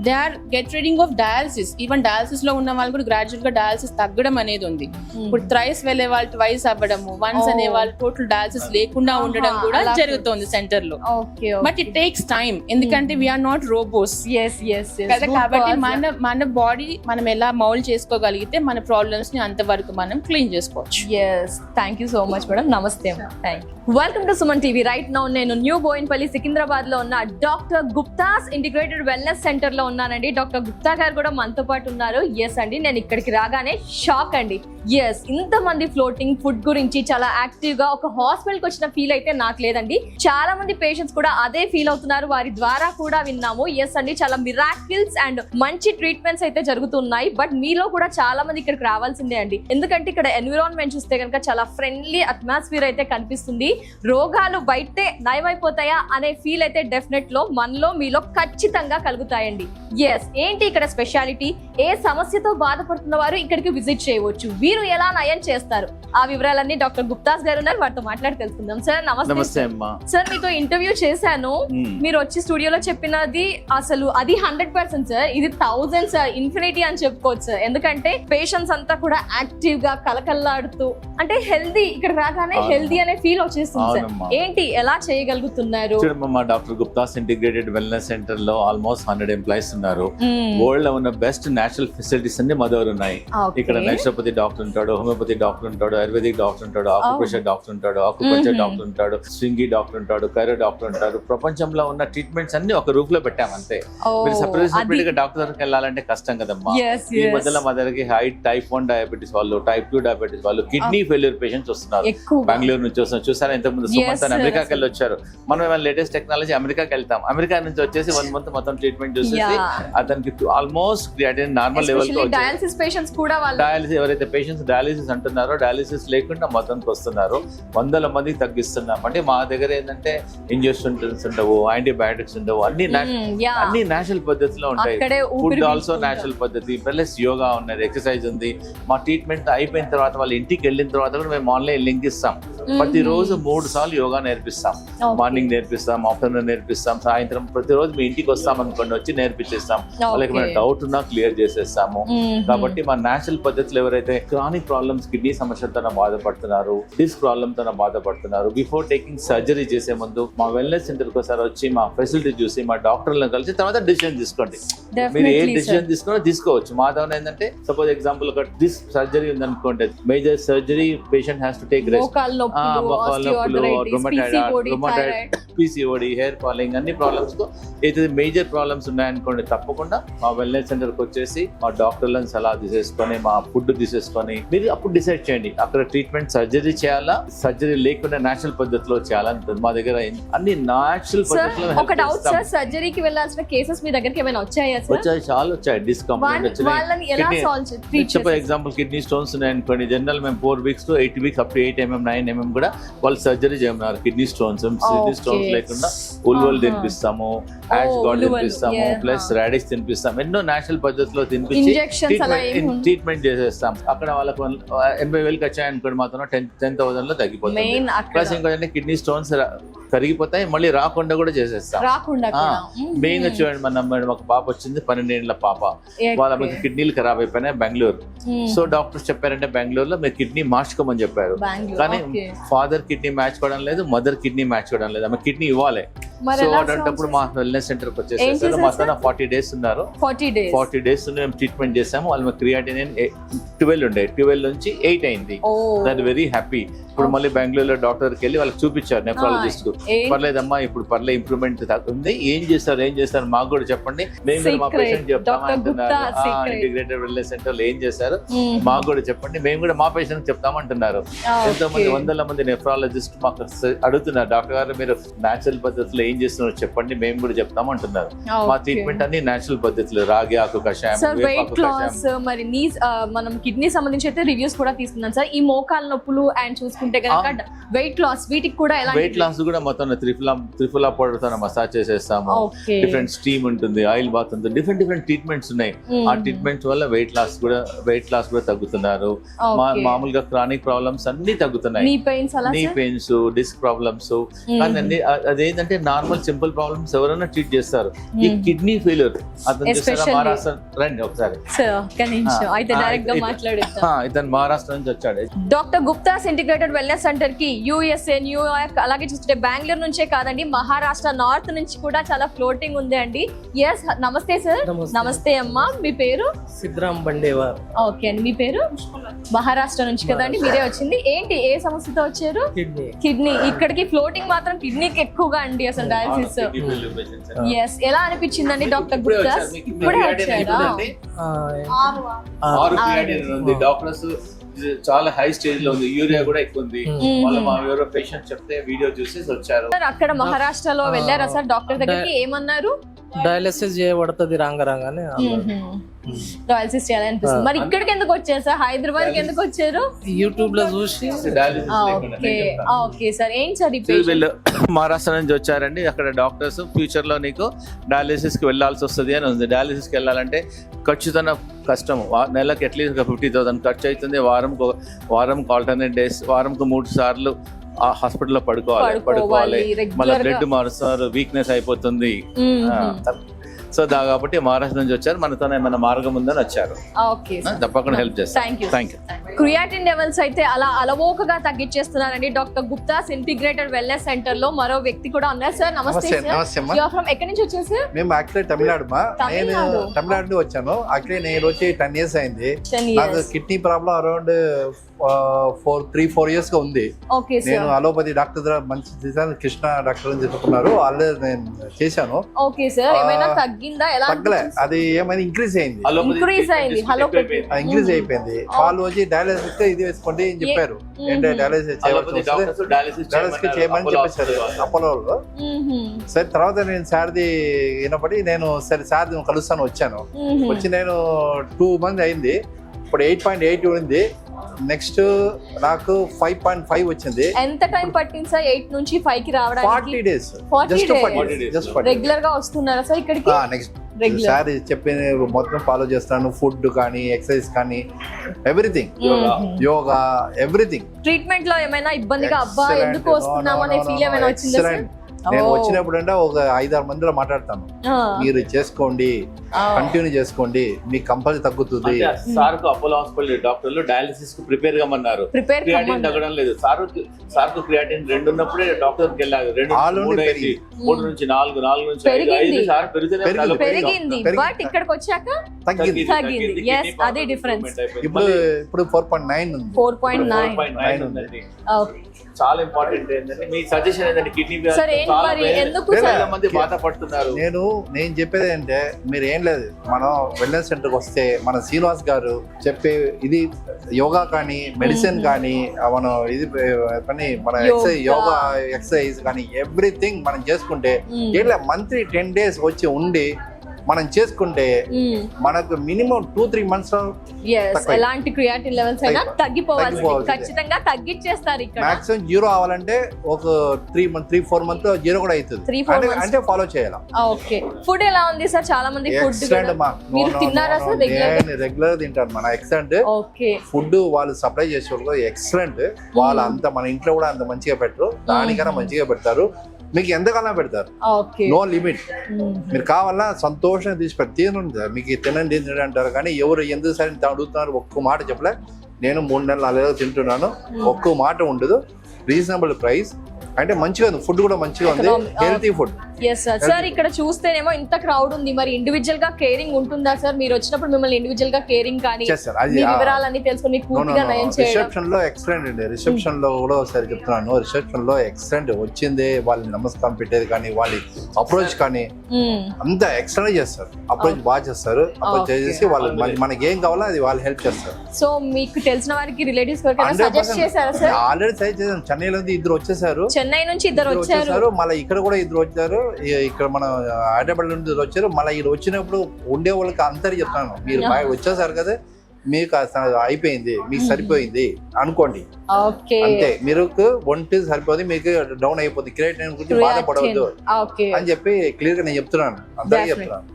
they are get reading of dialysis. Even dialysis లో ఉన్న వాళ్ళు కూడా గ్రాడ్యువల్ గా డయాలసిస్ తగ్గడం అనేది ఉంది. ఇప్పుడు థ్రైస్ వెళ్ళే వాళ్ళు ట్వైస్ అవ్వడము, వన్స్ అనే వాళ్ళు టోటల్ డయాలసిస్ లేకుండా ఉండడం కూడా జరుగుతుంది సెంటర్ లో. బట్ ఇట్ టేక్స్ టైం, ఎందుకంటే వీఆర్ నాట్ రోబోస్ కదా. కాబట్టి మన బాడీ మనం ఎలా మౌల్డ్ చేసుకోగలిగితే మన ప్రాబ్లమ్స్ ని అంతవరకు మనం క్లీన్ చేసుకోవచ్చు. Thank you so much madam. నమస్తే. Welcome to Suman TV. Right now నేను న్యూ బోయిన్పల్లి సికింద్రాబాద్ లో ఉన్న doctor Gupta's integrated wellness centre లో ఉన్నానండి. డాక్టర్ గుప్తా గారు కూడా మనతో పాటు ఉన్నారు. ఎస్ అండి, నేను ఇక్కడికి రాగానే షాక్ అండి. ఎస్, ఇంతమంది ఫ్లోటింగ్ ఫుడ్ గురించి చాలా యాక్టివ్ గా ఒక హాస్పిటల్ కి వచ్చిన ఫీల్ అయితే నాకు లేదండి. చాలా మంది పేషెంట్స్ కూడా అదే ఫీల్ అవుతున్నారు, వారి ద్వారా కూడా విన్నాము. ఎస్ అండి, చాలా మిరాకిల్స్ అండ్ మంచి ట్రీట్మెంట్స్ అయితే జరుగుతున్నాయి. బట్ మీలో కూడా చాలా మంది ఇక్కడికి రావాల్సిందే అండి. ఎందుకంటే ఇక్కడ ఎన్విరాన్మెంట్ చూస్తే కనుక చాలా ఫ్రెండ్లీ అట్మాస్ఫియర్ అయితే కనిపిస్తుంది. రోగాలు బయటే నయమైపోతాయా అనే ఫీల్ అయితే డెఫినెట్ లో మనలో మీలో ఖచ్చితంగా కలుగుతాయండి. ఎస్, ఏంటి ఇక్కడ స్పెషాలిటీ? ఏ సమస్యతో బాధపడుతున్న వారు ఇక్కడికి విజిట్ చేయవచ్చు, వీరు ఎలా నయం చేస్తారు, ఆ వివరాలన్నీ డాక్టర్ గుప్తాస్ గారు ఉన్నారు, వారితో మాట్లాడి తెలుసుకుందాం. సార్ నమస్తే. సార్, మీతో ఇంటర్వ్యూ చేశాను. మీరు వచ్చి స్టూడియోలో చెప్పినది అసలు అది 100% సార్. ఇది 1000 సార్, ఇన్ఫినిటీ అని చెప్పుకోవచ్చు సార్. ఎందుకంటే పేషెంట్స్ అంతా కూడా యాక్టివ్ గా కలకల్లాడుతూ, అంటే హెల్దీ, ఇక్కడ రాగానే హెల్దీ అనే ఫీల్ వచ్చేస్తుంది సార్. ఏంటి, ఎలా చేయగలుగుతున్నారు? మా doctor Gupta's integrated wellness centre లో ఆల్మోస్ట్ 100 ఎంప్లాయీస్ ఉన్నారు. వరల్డ్ లో ఉన్న బెస్ట్ నేచురల్ ఫెసిలిటీస్ అన్ని మా దగ్గర ఉన్నాయి. ఇక్కడ నేచురోపతి డాక్టర్ ఉంటాడు, హోమియోపతి డాక్టర్ ఉంటాడు, ఆయుర్వేదిక్ డాక్టర్ ఉంటాడు, ఆక్యుప్రెషర్ డాక్టర్ ఉంటాడు, ఆక్యుపంచర్ డాక్టర్ ఉంటాడు, స్వింగి డాక్టర్ ఉంటాడు, కైరో డాక్టర్ ఉంటారు. ప్రపంచంలో ఉన్న ట్రీట్మెంట్స్ అన్ని ఒక రూఫ్ లో పెట్టాం అంతే. మీరు సెపరేట్ గా డాక్టర్ దగ్గరికి వెళ్ళాలంటే కష్టం కదమ్మా. ఈ మధ్యలో మా దగ్గరికి టైప్ 1 డయాబెటీస్ వాళ్ళు, టైప్ 2 డయాబెటీస్ వాళ్ళు, కిడ్నీ ఫెయిల్యూర్ పేషెంట్స్ వస్తున్నారు. బెంగళూరు నుంచి వస్తున్నారు. చూసారా ఇంతకుముందు సుమంత్ అని అమెరికాకి వెళ్ళి వచ్చారు. మనం ఏమైనా లేటెస్ట్ టెక్నాలజీ అమెరికాకి వెళ్తాం, అమెరికా నుంచి వచ్చేసి 1 month మొత్తం ట్రీట్మెంట్ చూసేసి అతనికి ఆల్మోస్ట్ క్రియాటిన్ నార్మల్ లెవెల్ కి డయాలసిస్ పేషెంట్స్ కూడా వాళ్ళు డయాలసిస్ ఎవరైతే పేషెంట్స్ డయాలసిస్ అంటున్నారో డయాలసిస్ లేకుండా మొత్తానికి వస్తున్నారు. 100 మందికి తగ్గిస్తున్నాం. అంటే మా దగ్గర ఏంటంటే ఇంజెక్షన్స్ ఉండవు, యాంటీబయాటిక్స్ ఉండవు, అన్ని నేచురల్ పద్ధతిలో ఉంటాయి. ఫుడ్ ఆల్సో నేచురల్ పద్ధతి ప్లస్ యోగా ఉన్నది, ఎక్సర్సైజ్ ఉంది. మా ట్రీట్మెంట్ అయిపోయిన తర్వాత వాళ్ళు ఇంటికి వెళ్ళిన తర్వాత కూడా మేము ఆన్లైన్ లింక్ ఇస్తాం. ప్రతిరోజు 3 సార్లు యోగా నేర్పిస్తాం. మార్నింగ్ నేర్పిస్తాం, ఆఫ్టర్నూన్ నేర్పిస్తాం, సాయంత్రం ప్రతిరోజు మీ ఇంటికి వస్తాం అనుకోండి, వచ్చి నేర్పించేస్తాం. వాళ్ళకి ఏమైనా డౌట్ ఉన్నా క్లియర్ చేసేస్తాము. కాబట్టి మా నేచురల్ పద్ధతిలో ఎవరైతే క్రానిక్ ప్రాబ్లమ్స్, కిడ్నీ సమస్యలతో బాధపడుతున్నారు, డిస్క్ ప్రాబ్లమ్ తో బాధపడుతున్నారు, బిఫోర్ టేకింగ్ సర్జరీ చేసే ముందు మా వెల్నెస్ సెంటర్ కి ఒకసారి వచ్చి మా ఫెసిలిటీ చూసి మా డాక్టర్లను కలిసి తర్వాత డిసిజన్ తీసుకోండి. మీరు ఏ డిసిజన్ తీసుకున్నా తీసుకోవచ్చు. మా ద్వారా ఏంటంటే సపోజ్ ఎగ్జాంపుల్ ఒక డిస్క్ సర్జరీ ఉందనుకోండి, major surgery patient has to take rest, rheumatoid, PCOD, hair falling, అన్ని ప్రాబ్లమ్స్ కు ఏదైతే మేజర్ ప్రాబ్లమ్స్ ఉన్నాయనుకోండి, తప్పకుండా మా వెల్నెస్ సెంటర్ కి వచ్చేసి మా డాక్టర్లను సలహా తీసేసుకొని, మా ఫుడ్ తీసేసుకొని మీరు అప్పుడు డిసైడ్ చేయండి అక్కడ ట్రీట్మెంట్ సర్జరీ చేయాలా, సర్జరీ లేకుండా నేచురల్ పద్ధతిలో చేయాలని. మా దగ్గర అన్ని నేచురల్ పద్ధతిలో. ఒక డౌట్ సార్, సర్జరీకి వెళ్ళాల్సిన కేసెస్ మీ దగ్గరికి ఏమైనా వచ్చాయా సార్? వచ్చాయి, చాలా వచ్చాయి. డిస్కంప్లీట్ వచ్చాయి. ఎగ్జాంపుల్ కిడ్నీ స్టోన్స్ ఉన్నాయనుకోండి, జనరల్ మేము 4 weeks to 8 weeks up to 8 mm 9 mm కూడా వాళ్ళు సర్జరీ చేయమన్నారు. కిడ్నీ స్టోన్స్ లేకుండా ఉల్వల్ తినిపిస్తాము, యాష్ గార్డ్ తినిపిస్తాము, ప్లస్ రాడిష్ తినిపిస్తాము. ఎన్నో నేచురల్ పద్ధతిలో తినిపించి ట్రీట్మెంట్ చేసేస్తాం. అక్కడ వాళ్ళకు 80,000 వచ్చాయనుకోండి, మాత్రం 10,000 లో తగ్గిపోతుంది. ప్లస్ ఇంకొంటే కిడ్నీ స్టోన్స్ కరిగిపోతాయి, మళ్ళీ రాకుండా కూడా చేసేస్తాం. మెయిన్ గా చూడండి, మన ఒక పాప వచ్చింది, 12 ఏళ్ల పాప. వాళ్ళ కిడ్నీలు ఖరాబ్ అయిపోయినాయి బెంగళూరు. సో డాక్టర్స్ చెప్పారంటే బెంగళూరులో మీరు కిడ్నీ మార్చుకోమని చెప్పారు. కానీ ఫాదర్ కిడ్నీ మ్యాచ్ కావడం లేదు, మదర్ కిడ్నీ మ్యాచ్ కావడం లేదు. ఆమె కిడ్నీ ఇవ్వాలి. సో అప్పుడు మా వెల్నెస్ సెంటర్ కి వచ్చేసేసారు. మా తన 40 days ఉన్నారు. 40 days మేము ట్రీట్మెంట్ చేసాము. వాళ్ళు క్రియాటినిన్ 12 ఉండే, 12 నుంచి 8 అయింది. దాని వెరీ హ్యాపీ. ఇప్పుడు మళ్ళీ బెంగళూరులో డాక్టర్ కి వెళ్ళి వాళ్ళకి చూపించారు, నెఫ్రాలజిస్ట్ కు. పర్లేదమ్మా, ఇప్పుడు పర్లేదు, ఇంప్రూవ్మెంట్ ఉంది. ఏం చేస్తారు మాకు కూడా చెప్పండి, మేము కూడా మా పేషెంట్ చెప్తామంటున్నారు. ఇంటిగ్రేటెడ్ వెల్నెస్ సెంటర్ లో ఏం చేశారు మాకు కూడా చెప్పండి, మేము కూడా మా పేషెంట్ చెప్తామంటున్నారు. ఎంతో మంది 100 మంది నెఫ్రాలజిస్ట్ మాకు అడుగుతున్నారు, డాక్టర్ గారు మీరు నేచురల్ పద్ధతిలో ఏం చేస్తున్నారు చెప్పండి, మేము కూడా చెప్తామంటున్నారు. మా ట్రీట్మెంట్ అన్ని నేచురల్ పద్ధతిలో, రాగి ఆకు కషాయం, మరి మనం కిడ్నీ సంబంధించి అయితే రివ్యూస్ కూడా తీసుకున్నాం సార్. ఈ మోకాల నొప్పులు అండ్ చూసుకుంటే కనుక వెయిట్ లాస్, వీటికి కూడా వెయిట్ లాస్ కూడా మొత్తం త్రిఫులా పౌడర్ తో మసాజ్ చేసేస్తాము. డిఫరెంట్ స్టీమ్ ఉంటుంది, ఆయిల్ బాత్ ఉంటుంది, డిఫరెంట్ ట్రీట్మెంట్స్ ఉన్నాయి. ఆ ట్రీట్మెంట్స్ వల్ల వెయిట్ లాస్ కూడా తగ్గుతున్నారు. మామూలుగా క్రానిక్ ప్రాబ్లమ్స్ అన్ని తగ్గుతున్నాయి. నీ పెయిన్స్, డిస్క్ ప్రాబ్లమ్స్, కానీ అదేంటంటే నార్మల్ సింపుల్ ప్రాబ్లమ్స్ ఎవరైనా ట్రీట్ చేస్తారు. ఈ కిడ్నీ ఫెయిల్యూర్ అతను మహారాష్ట్ర, రండి ఒకసారి, ఇతను మహారాష్ట్ర నుంచి వచ్చాడు. Doctor Gupta's integrated wellness centre కి USA, న్యూయార్క్, అలాగే చూస్తుంటే బెంగళూరు నుంచే కాదండి, మహారాష్ట్ర నార్త్ నుంచి కూడా చాలా ఫ్లోటింగ్ ఉంది అండి. ఎస్, నమస్తే సార్. నమస్తే అమ్మా, మీ పేరు? సిద్ధరామ్ బండేవార్. ఓకే అండి, మీ పేరు? మహారాష్ట్ర నుంచి కదండి, మీరే వచ్చింది. ఏంటి, ఏ సమస్యతో వచ్చారు? కిడ్నీ. ఇక్కడికి ఫ్లోటింగ్ మాత్రం కిడ్నీకి ఎక్కువగా అండి అసలు డయాలసిస్. ఎస్, ఎలా అనిపించిందండి డాక్టర్ గుప్తాస్? ఇప్పుడే వచ్చారా? డాక్టర్స్ చాలా హై స్టేజ్ లో ఉంది, యూరియా కూడా ఎక్కువ ఉంది. వాళ్ళ మా ఎవరో పేషెంట్ చెప్తే వీడియో చూసి వచ్చారు. అక్కడ మహారాష్ట్రలో వెళ్ళారా సార్ డాక్టర్ దగ్గరికి? ఏమన్నారు? డయాలసిస్ చేయబడుతుంది రాగానే డయాలసిస్ చేయాలనిపిస్తుంది. మరి ఇక్కడికి ఎందుకు వచ్చారు సార్? హైదరాబాద్ కి ఎందుకు వచ్చారు? యూట్యూబ్ లో చూసి. ఓకే సార్, ఏం సార్ వీళ్ళు మహారాష్ట్ర నుంచి వచ్చారండి. అక్కడ డాక్టర్స్ ఫ్యూచర్ లో నీకు డయాలసిస్ కి వెళ్లాల్సి వస్తుంది అని ఉంది. డయాలసిస్ కి వెళ్ళాలంటే ఖచ్చితంగా కష్టం. నెలకి అట్లీస్ట్ 50,000 ఖర్చు అవుతుంది. వారంకి ఆల్టర్నేట్ డేస్, వారంకి 3 సార్లు ఆ హాస్పిటల్లో పడుకోవాలి. మళ్ళీ బ్లడ్ మారుస్తారు, వీక్నెస్ అయిపోతుంది. సో కాబట్టి మహారాష్ట్ర నుంచి వచ్చారు, మనతో ఏమైనా మార్గం ఉందని వచ్చారు. ఓకే తప్పకుండా హెల్ప్ చేస్తాను. Thank you. క్రియాటిన్ లెవెల్స్ అయితే అలా అలవోకగా తగ్గించేస్తున్నారండి doctor Gupta's integrated wellness centre లో. మరో వ్యక్తి కూడా ఉన్నారు. సార్ నమస్తే. నమస్తే అమ్మా. ఫ్రమ్ ఎక్కడి నుంచి వచ్చారు సార్? మేము యాక్చువల్లీ తమిళనాడు మా. నేను తమిళనాడు నుండి వచ్చాను. యాక్చువల్లీ నేను వచ్చి 10 years అయింది. నాకు కిడ్నీ ప్రాబ్లం అరౌండ్ 3-4 years గా ఉంది. నేను అలోపతి డాక్టర్ దగ్గర మంచి చేశాను, కృష్ణ డాక్టర్ అని చెప్పుకున్నారు, వాళ్ళే నేను చేశాను. ఓకే సార్, ఏమైనా తగ్గిందా? ఎలా తగ్గలే, అది ఏమైనా ఇంక్రీజ్ అయింది. ఇంక్రీజ్ అయిపోయింది. వాళ్ళు వచ్చి డయాలసిస్ ఇది వేసుకోండి అని చెప్పారు. ఏంటంటే డయాలసిస్ చేయమని చెప్పేశారు అపోలో వాళ్ళు. సరే తర్వాత నేను సార్ది వినపడి నేను సరే సార్ కలుస్తాను వచ్చాను. వచ్చి నేను 2 months అయింది. ఇప్పుడు 8.8 ఉంది. నెక్స్ట్ నాకు 5.5 వచ్చింది. ఎంత టైం పట్టింది సార్ 8 నుంచి 5 కి రావడానికి? 40 days. జస్ట్ రెగ్యులర్ గా వస్తున్నారా సార్ ఇక్కడికి? నెక్స్ట్ సార్ చెప్పిన మొత్తం ఫాలో చేస్తాను. ఫుడ్ కానీ ఎక్సర్సైజ్ కానీ ఎవ్రీథింగ్, యోగా ఎవ్రీథింగ్. ట్రీట్మెంట్ లో ఏమైనా ఇబ్బందిగా అబ్బా ఎందుకు వస్తున్నాం అనే ఫీల్ ఏమైనా వచ్చిందా సార్? నేను వచ్చినప్పుడు అంటే ఒక 5-6 మందిలో మాట్లాడతాను, మీరు చేసుకోండి, కంటిన్యూ చేసుకోండి, మీకు కంపల్సరీ తగ్గుతుంది. సార్ అపోలో హాస్పిటల్ డాక్టర్లు డయాలసిస్ కు ప్రిపేర్ కమ్మన్నారు. క్రియాటిన్ తగ్గడం లేదు. సార్ క్రియాటిన్ 2 ఉన్నప్పుడే డాక్టర్ కి వెళ్ళారు. 3 నుంచి 4, 4 నుంచి 5 సార్ పెరిగింది. బట్ ఇక్కడికి వచ్చాక తగ్గింది. అదే డిఫరెన్స్. ఇప్పుడు 4.9 ఉంది. 4.9 ఉంది. చాలా ఇంపార్టెంట్ ఏంటంటే మీ సజెషన్ ఏంటంటే కిడ్నీ మంది బాధపడుతున్నారు. నేను చెప్పేది ఏంటంటే మీరు ఏం లేదు, మనం వెల్నెస్ సెంటర్కి వస్తే మన శ్రీనివాస్ గారు చెప్పే ఇది యోగా కానీ మెడిసిన్ కానీ మనం ఇది కానీ మన యోగా ఎక్సర్సైజ్ కానీ ఎవ్రీథింగ్ మనం చేసుకుంటే ఇట్లా మంత్లీ 10 days వచ్చి ఉండి మనం చేసుకుంటే మనకు మినిమం 2-3 months ఎలాంటి క్రియాటిన్ లెవెల్స్ అయినా తగ్గిపోవాలి. ఖచ్చితంగా తగ్గించేస్తారు. ఇక్కడ మాక్సిమం 0 అవ్వాలంటే ఒక 3-4 months 0 కూడా అవుతుంది. అంటే ఫాలో చేయాలి. ఓకే. ఫుడ్ ఎలా ఉంది సార్? చాలా మంది ఫుడ్ మీరు తిన్నారా సార్? రెగ్యులర్ తింటాను మన. ఎక్సలెంట్ ఫుడ్ వాళ్ళు సప్లై చేసే వాళ్ళు ఎక్సలెంట్. వాళ్ళు అంత మన ఇంట్లో కూడా అంత మంచిగా పెట్టరు, దానికన్నా మంచిగా పెడతారు. మీకు ఎంతకన్నా పెడతారు, నో లిమిట్. మీరు కావాలన్నా సంతోషంగా తీసి తినండి, మీకు తినండి అంటారు. కానీ ఎవరు ఎందుకు సరే అడుగుతున్నారు ఒక్క మాట చెప్పలే. నేను 3 నెలలు 4 నెలలు తింటున్నాను, ఒక్క మాట ఉండదు. రీజనబుల్ ప్రైస్, అంటే మంచిగా ఉంది. ఫుడ్ కూడా మంచిగా ఉంది, హెల్తీ ఫుడ్. సార్ ఇక్కడ చూస్తేనేమో ఇంత క్రౌడ్ ఉంది, మరి ఇండివిజువల్ గా కేరింగ్ ఉంటుందా సార్? మీరు వచ్చినప్పుడు మిమ్మల్ని ఇండివిజువల్ గా కేరింగ్ కానీ వివరాలన్నీ తెలుసుకొని పూర్తిగా నయం చేయడం. రిసెప్షన్ లో ఎక్సలెంట్ అండి. రిసెప్షన్ లో కూడా ఒకసారి చెప్తున్నాను, రిసెప్షన్ లో ఎక్సలెంట్. వచ్చిందే వాళ్ళని నమస్కారం పెట్టేది కానీ వాళ్ళ అప్రోచ్ కానీ అంతా ఎక్సలెంట్ చేస్తారు. అప్రోచ్ బాగా చేస్తారు. అప్రోచ్ చేసి వాళ్ళు మనకి ఏం కావాలో అది వాళ్ళు హెల్ప్ చేస్తారు. సో మీకు తెలిసిన వారికి రిలేటివ్స్ సజెస్ట్ చేశారా సార్? ఆల్రెడీ సజెస్ట్ చేశాను. చెన్నైలో 2 వచ్చేసారు, చెన్నై నుంచి 2 వచ్చారు, మళ్ళీ ఇక్కడ కూడా 2 వచ్చారు, ఇక్కడ మన హైదరాబాద్ నుండి వచ్చారు. మళ్ళీ ఇక్కడ వచ్చినప్పుడు ఉండే వాళ్ళకి అందరు చెప్తాను, మీరు వచ్చేసారు కదా, మీకు అయిపోయింది, మీకు సరిపోయింది అనుకోండి అంతే. మీరు ఒంటి సరిపోతుంది, మీకు డౌన్ అయిపోతుంది, క్రియేటిన్ గురించి బాధపడవద్దు అని చెప్పి క్లియర్ గా నేను చెప్తున్నాను, అందరికీ చెప్తున్నాను.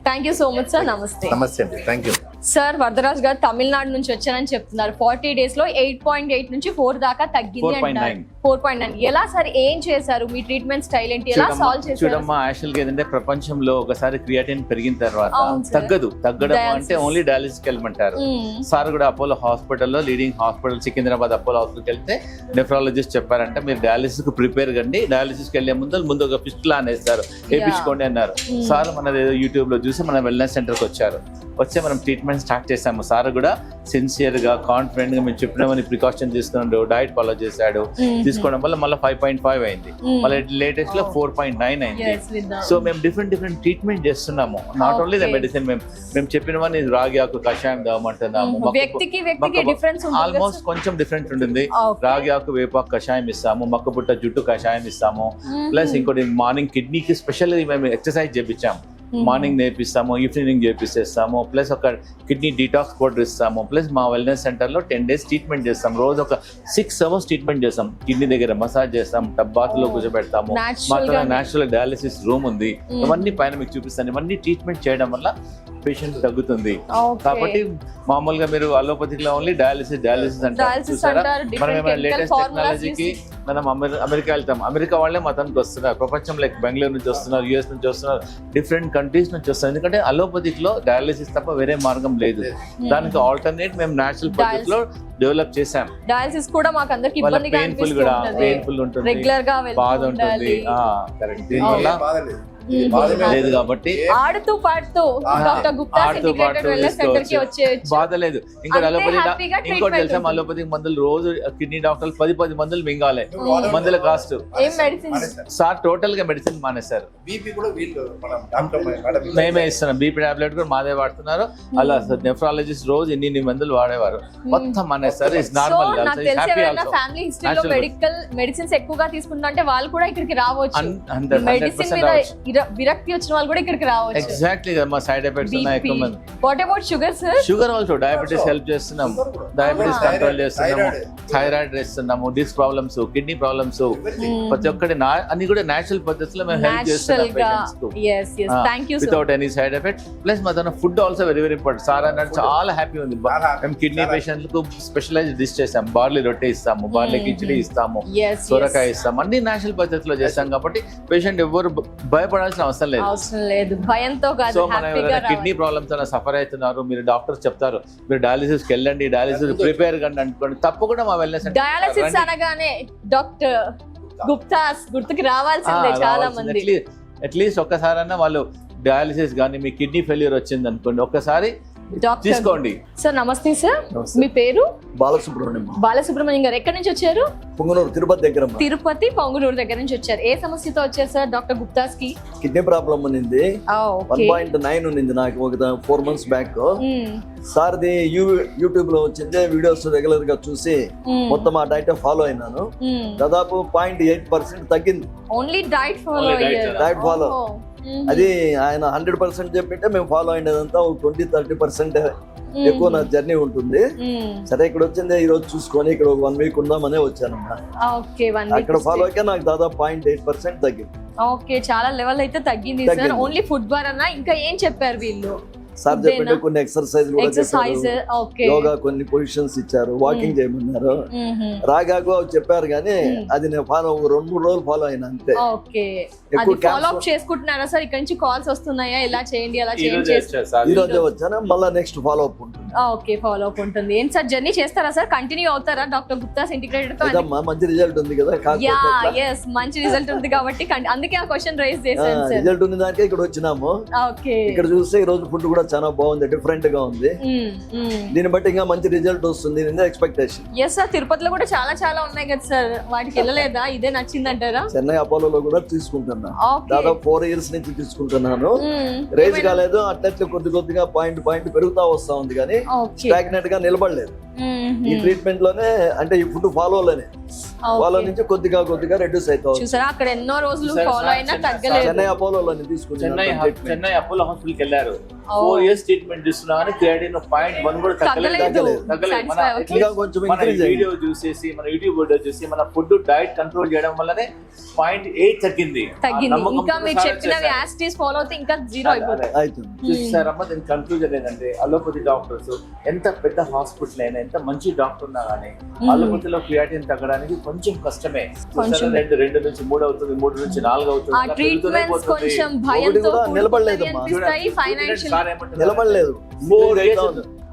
Thank you so much sir. నమస్తే. నమస్తే అండి, థ్యాంక్ యూ. సార్ వరదరాజ్ గారు తమిళనాడు నుంచి వచ్చారని చెప్తున్నారు. 40 days లో 8.8 నుంచి 4 దాకా తగ్గింది అంటారు. 4.9 ఎలా సార్? ఏం చేశారు? మీ ట్రీట్మెంట్ స్టైల్ ఏంటి? ఎలా సాల్వ్ చేశారు? చూడమ్మా, యాక్చువల్ గా ఏంటంటే ప్రపంచంలో ఒకసారి క్రియాటిన్ పెరిగిన తర్వాత తగ్గడం అంటే ఓన్లీ డయాలిసిస్ కి వెళ్ళమంటారు. సార్ కూడా అపోలో హాస్పిటల్లో, లీడింగ్ హాస్పిటల్ సికింద్రాబాద్ అపోలో హాస్పిటల్కి వెళ్తే నెఫ్రాలజిస్ట్ చెప్పారంటే మీరు డయాలిసిస్ కు ప్రిపేర్ కండి, డయాలిసిస్ కి వెళ్లే ముందు ఒక ఫిస్టులా అనేస్తారు, వేయించుకోండి అన్నారు. సార్ మన యూట్యూబ్ లో చూసి మన వెల్నెస్ సెంటర్కి వచ్చారు. వచ్చే మనం ట్రీట్మెంట్ స్టార్ట్ చేసాము. సార్ కూడా సిన్సియర్ గా కాన్ఫిడెంట్ గా మేము చెప్పినామని ప్రికాషన్ తీసుకున్నాడు, డైట్ ఫాలో చేశాడు. తీసుకోవడం వల్ల మళ్ళీ 5.5 అయింది, మళ్ళీ లేటెస్ట్ లో 4.9 అయింది. సో మేము డిఫరెంట్ ట్రీట్మెంట్ చేస్తున్నాము. నాట్ ఓన్లీ ద మెడిసిన్, మేము చెప్పినవన్నీ రాగి ఆకు కషాయం దామంటున్నాము. ఆల్మోస్ట్ కొంచెం డిఫరెంట్ ఉంటుంది. రాగి ఆకు వేపాకు కషాయం ఇస్తాము, మక్కపుట్ట జుట్టు కషాయం ఇస్తాము. ప్లస్ ఇంకోటి మార్నింగ్ కిడ్నీకి స్పెషల్ మేము ఎక్సర్సైజ్ చేపించాము. మార్నింగ్ నేర్పిస్తాము, ఈవినింగ్ చేపిస్తాము. ప్లస్ ఒక కిడ్నీ డీటాక్స్ పౌడర్ ఇస్తాము. ప్లస్ మా వెల్నెస్ సెంటర్లో 10 days ట్రీట్మెంట్ చేస్తాం. రోజు ఒక 6 hours ట్రీట్మెంట్ చేస్తాం. కిడ్నీ దగ్గర మసాజ్ చేస్తాం, బాత్లో కూర్చోబెడతాము. మాకు న్యాచురల్ డయాలిసిస్ రూమ్ ఉంది. ఇవన్నీ పైన మీకు చూపిస్తాను. ఇవన్నీ ట్రీట్మెంట్ చేయడం వల్ల పేషెంట్ తగ్గుతుంది. కాబట్టి మామూలుగా మీరు అలోపతిలో ఓన్లీ డయాలిసిస్ అంటారు చూసారా. మనం ఏమైనా లేటెస్ట్ టెక్నాలజీకి మనం అమెరికా వెళ్తాం, అమెరికా వాళ్ళే మతానికి వస్తున్నారు, ప్రపంచం లైక్ బెంగళూరు నుంచి వస్తున్నారు, యుఎస్ నుంచి వస్తున్నారు, డిఫరెంట్ కంట్రీస్ నుంచి వస్తున్నారు. ఎందుకంటే అలోపతిలో డయాలిసిస్ తప్ప వేరే మార్గం లేదు. దానికి ఆల్టర్నేట్ మేము నేచురల్ పద్ధతిలో డెవలప్ చేసాం. డయాలిసిస్ కూడా మాకు అందరికి ఇబ్బందిగా పెయిన్ఫుల్ ఉంటుంది, రెగ్యులర్ గా బాధ ఉంటుంది. కరెక్ట్. దీనివల్ల లేదు కాబట్టి ఆడుతూ పాడుతూ doctor Gupta integrated wellness centre కి వచ్చేయచ్చు. బాధ లేదు. ఇంకా ఇంకోటి తెలుసా, అలోపతిక్ మందులు రోజు కిడ్నీ డాక్టర్లు 10 మందులు మింగాలి. మందుల కాస్ట్ ఏం మెడిసిన్స్ సార్ టోటల్ గా మెడిసిన్ మానేశారు. బీపీ కూడా వీళ్ళు మనం డాక్టర్ మేమే ఇస్తున్నాం. బీపీ టాబ్లెట్ కూడా మాదే వాడుతున్నారు. అలా నెఫ్రాలజిస్ట్ రోజు ఇన్ని మందులు వాడేవారు, మొత్తం మానేస్తారు. It's normal. ఫ్యామిలీ హిస్టరీలో మెడికల్ మెడిసిన్స్ ఎక్కువగా తీసుకుంటుంటే వాళ్ళు కూడా ఇక్కడికి రావచ్చు. మెడిసిన్ మీద విరక్తి వచ్చిన వాళ్ళు కూడా ఇక్కడికి రావచ్చు. ఎగ్జాక్ట్లీ మా సైడ్ ఎఫెక్ట్స్ ఉన్నాయి ఎక్కువ మంది. What about sugar sir? Sugar also diabetes help చేస్తున్నాం, డయాబెటీస్ కంట్రోల్ చేస్తున్నాము, థైరాయిడ్ చేస్తున్నాము, డిస్క్ ప్రాబ్లమ్స్, కిడ్నీ ప్రాబ్లమ్స్, ప్రతి ఒక్కటి అన్ని కూడా నేచురల్ పద్ధతిలో మేము హెల్ప్ చేస్తున్నాం పేషెంట్స్ కు without any side effect. Plus మా దాని food also very very important. Sir అన్నాడు చాలా హ్యాపీ ఉంది. మేము కిడ్నీ పేషెంట్స్ కు స్పెషలైజ్ డిష్ చేస్తాం. బార్లీ రొట్టె ఇస్తాము, బార్లీ కిచిడి ఇస్తాము, సొరకాయ ఇస్తాము, అన్ని నేచురల్ పద్ధతిలో చేస్తాం. కాబట్టి పేషెంట్ ఎవరు భయపడాల్సిన అవసరం లేదు, భయంతో కాదు. సో మనం కిడ్నీ ప్రాబ్లమ్స్ అలా సఫర్ అవుతున్నారు, మీరు డాక్టర్స్ చెప్తారు మీరు డయాలిసిస్ కి వెళ్ళండి, డయాలిసిస్ ప్రిపేర్ కండి అనుకోండి, తప్పకుండా మా వెల్నెస్ డయాలిసిస్ అనగానే డాక్టర్ గుప్తాస్ గుర్తుకు రావాల్సిందే చాలా మంది. అట్లీస్ట్ ఒక్కసారన్నా వాళ్ళు డయాలిసిస్ కానీ మీ కిడ్నీ ఫెయిల్యూర్ వచ్చింది అనుకోండి, ఒక్కసారి తీసుకోండి. సార్ నమస్తే సార్, మీ పేరు? బాలసుబ్రహ్మణ్యం గారు. ఎక్కడి నుంచి వచ్చారు? పొంగనూరు, తిరుపతి దగ్గర. తిరుపతి పొంగనూరు దగ్గర నుంచి వచ్చారు. ఏ సమస్యతో వచ్చారు సార్ డాక్టర్ గుప్తాస్ కి? కిడ్నీ ప్రాబ్లం ఉన్నింది, 1.9 ఉన్నింది నాకు ఒక 4 months బ్యాక్. సార్ది యూట్యూబ్ లో వచ్చింది వీడియోస్ రెగ్యులర్ గా చూసి మొత్తం ఆ డైట్ ఫాలో అయినాను. దాదాపు 0.8% తగ్గింది. Only diet follow. అది ఆయన 100% చెప్పింటే మేము ఫాలో అయినదంతా 20-30% ఎక్కువ నా జర్నీ ఉంటుంది. సరే ఇక్కడ వచ్చింది ఈ రోజు చూసుకొని ఇక్కడ 1 week ఉందామనే వచ్చానమ్మా. అక్కడ ఫాలో అయితే నాకు దాదాపు 0.8% తగ్గింది. ఓకే, చాలా లెవెల్ అయితే తగ్గింది సార్. ఓన్లీ ఫుడ్ ద్వారా ఇంకా ఏం చెప్పారు వీళ్ళు? సార్ చెప్పింటే కొన్ని ఎక్సర్సైజ్ కూడా చెప్పారు, యోగా కొన్ని పొజిషన్స్ ఇచ్చారు, వాకింగ్ చేయమన్నారు, రాగాకు చెప్పారు. కానీ అది నేను ఫాలో 2-3 రోజులు ఫాలో అయినా అంతే. ఫాలో అప్ చేసుకుంటున్నారా సార్? ఇక్కడ నుంచి కాల్స్ వస్తున్నాయా ఇలా చేయండి అలా చేయండి? ఈ రోజే వచ్చాను, మళ్ళీ నెక్స్ట్ ఫాలో అప్ ఉంటుంది. ఓకే, ఫాలో అప్ ఉంటుంది. ఏం సార్ జర్నీ చేస్తారా సార్? కంటిన్యూ అవుతారా డాక్టర్ గుప్తాస్ ఇంటిగ్రేటెడ్ తో? మంచి రిజల్ట్ ఉంది కదా. మంచి రిజల్ట్ ఉంది కాబట్టి అందుకే ఆ క్వశ్చన్ రైజ్ చేశాను సార్. రిజల్ట్ ఉంది దానికే ఇక్కడ వచ్చినాము. ఇక్కడ చూస్తే ఈ రోజు ఫుడ్ కూడా చాలా బాగుంది, డిఫరెంట్ గా ఉంది. దీన్ని బట్టి ఇంకా మంచి రిజల్ట్ వస్తుంది ఎక్స్పెక్టేషన్. ఎస్ సార్, తిరుపతిలో కూడా చాలా ఉన్నాయి కదా సార్, వాటికి వెళ్ళలేదా? ఇదే నచ్చిందంటారా? చెన్నై అపోలోలో కూడా తీసుకుంటున్నా, దాదాపు 4 years నుంచి తీసుకుంటున్నాను. రేజ్ కాలేదు, అట్లట్లే కొద్దిగా పాయింట్ పెరుగుతా వస్తా ఉంది, కానీ స్టాగ్నెంట్ గా నిలబడలేదు. ఈ ట్రీట్మెంట్ లోనే అంటే ఈ ఫుడ్ ఫాలో నుంచి కొద్దిగా రెడ్యూస్ అవుతావు. చూసారా, అక్కడ ఎన్నో రోజులు ఫాలో అయినా తగ్గలేదు. చెన్నై అపోలోని తీసుకున్నాను. చెన్నై అపోలో హాస్పిటల్కి వెళ్ళారు, 4 years ట్రీట్మెంట్ ఇస్తున్నా కానీ క్రియాటిన్ 0.1 కూడా తగ్గలేదు. మన వీడియో చూసేసి, మన యూట్యూబ్ వీడియో చూసి మన ఫుడ్ డైట్ కంట్రోల్ చేయడం వల్లనే 0.8 తగ్గింది. ఇంకా మీరు చెప్పినవి యాసిటీస్ ఫాలో అవుతే ఇంకా 0 అయిపోతుంది. చూసారమ్మా, దీని కన్క్లూజన్ ఏంటంటే అలోపతి డాక్టర్స్ ఎంత పెద్ద హాస్పిటల్ అయినా, ఎంత మంచి డాక్టర్ ఉన్నా కానీ అలోపతిలో క్రియాటిన్ తగ్గడానికి కొంచెం కష్టమే. 2 నుంచి 3 అవుతుంది, 3 నుంచి 4 అవుతుంది. నిలబడలేదు.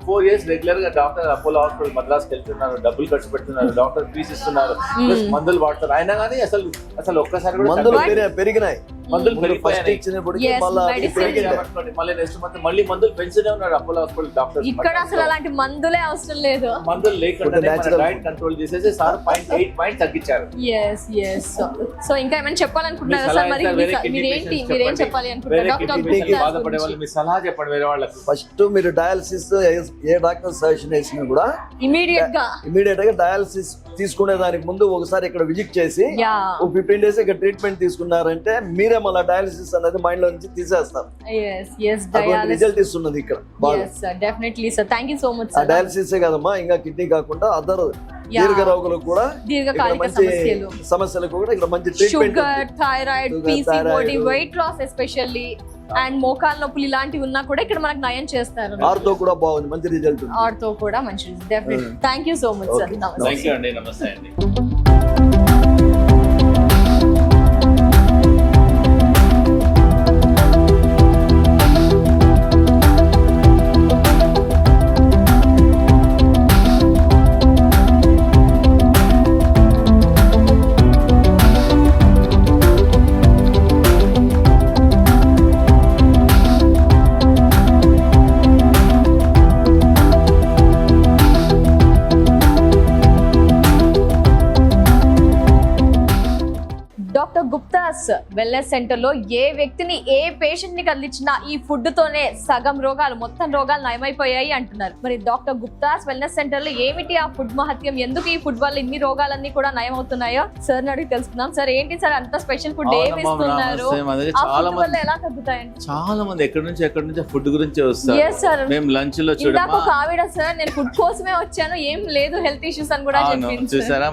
4 years రెగ్యులర్ గా డాక్టర్ అపోలో హాస్పిటల్ మద్రాస్ వెళ్తున్నారు, డబ్బులు ఖర్చు పెడుతున్నారు, డాక్టర్ ఫీజు ఇస్తున్నారు, మందులు వాడుతున్నారు. అయినా కానీ అసలు ఒక్కసారి కూడా మందులు పెరిగినాయి. మందులు మళ్ళీ నెక్స్ట్ మంత్ మళ్ళీ మందులు పెంచునే ఉన్నారు అపోలో హాస్పిటల్ డాక్టర్. ఇక్కడ అసలు అలాంటి మందులే అవసరం లేదు, మందులు లేకుండా డైట్ కంట్రోల్ చేసేసి సార్ 0.8 తగ్గించారు. సో ఇంకా ఏమైనా చెప్పాలనుకుంటున్నారా సార్? మరి మీరేం చెప్పాలి అనుకుంటున్నారు? బాధపడే వాళ్ళు మీ సలహా చెప్పండి వేరే వాళ్ళకి. ఫస్ట్ మీరు డయాలసిస్ ఏ డాక్టర్ సజెషన్ చేసినా కూడా ఇమీడియట్ గా డయాలసిస్ తీసుకునే దానికి ముందు ఒకసారి ఇక్కడ విజిట్ చేసి 15 days ఇక్కడ ట్రీట్మెంట్ తీసుకున్నారంటే మీరే మళ్ళీ డయాలసిస్ అనేది మైండ్ లో నుంచి తీసేస్తారు. రిజల్ట్ ఇస్తున్నది ఇక్కడ. డయాలసిస్ కదమ్మా, ఇంకా కిడ్నీ కాకుండా అదర్ దీర్ఘ రోగులకు కూడా, సమస్యలకు కూడా ఇక్కడ మంచి treatment. Sugar, thyroid, PCOD, weight loss especially and మోకాలు నొప్పులు ఇలాంటివి ఉన్నా కూడా ఇక్కడ మనకు నయం చేస్తారు. ఆర్తో కూడా బాగుంది, మంచి రిజల్ట్. ఆర్తో కూడా మంచి definite. Thank you so much sir. Thank you అండి, నమస్తే అండి. డాక్టర్ గుప్తాస్ వెల్నెస్ సెంటర్ లో ఏ వ్యక్తిని ఏ పేషెంట్ ని కదిలించినా ఈ ఫుడ్ తోనే సగం రోగాలు మొత్తం రోగాలు నయమైపోయాయి అంటున్నారు. మరి డాక్టర్ గుప్తాస్ వెల్నెస్ సెంటర్ లో ఏమిటి ఆ ఫుడ్ మహత్యం, ఎందుకు ఈ ఫుడ్ వల్ల ఇన్ని రోగాలన్నీ కూడా నయం అవుతున్నాయో సార్ అడిగి తెలుసుకుందాం. సార్ ఏంటి సార్ అంత స్పెషల్ ఫుడ్ ఏమి ఇస్తున్నారు, ఎలా తగ్గుతాయండి? చాలా మంది ఎక్కడి నుంచి ఫుడ్ గురించి వస్తారు. మేము లంచ్ లో ఇందాక ఒక ఆవిడ సార్ నేను ఫుడ్ కోసమే వచ్చాను, ఏం లేదు హెల్త్ ఇష్యూస్ అని కూడా చెప్పింది. చూసారా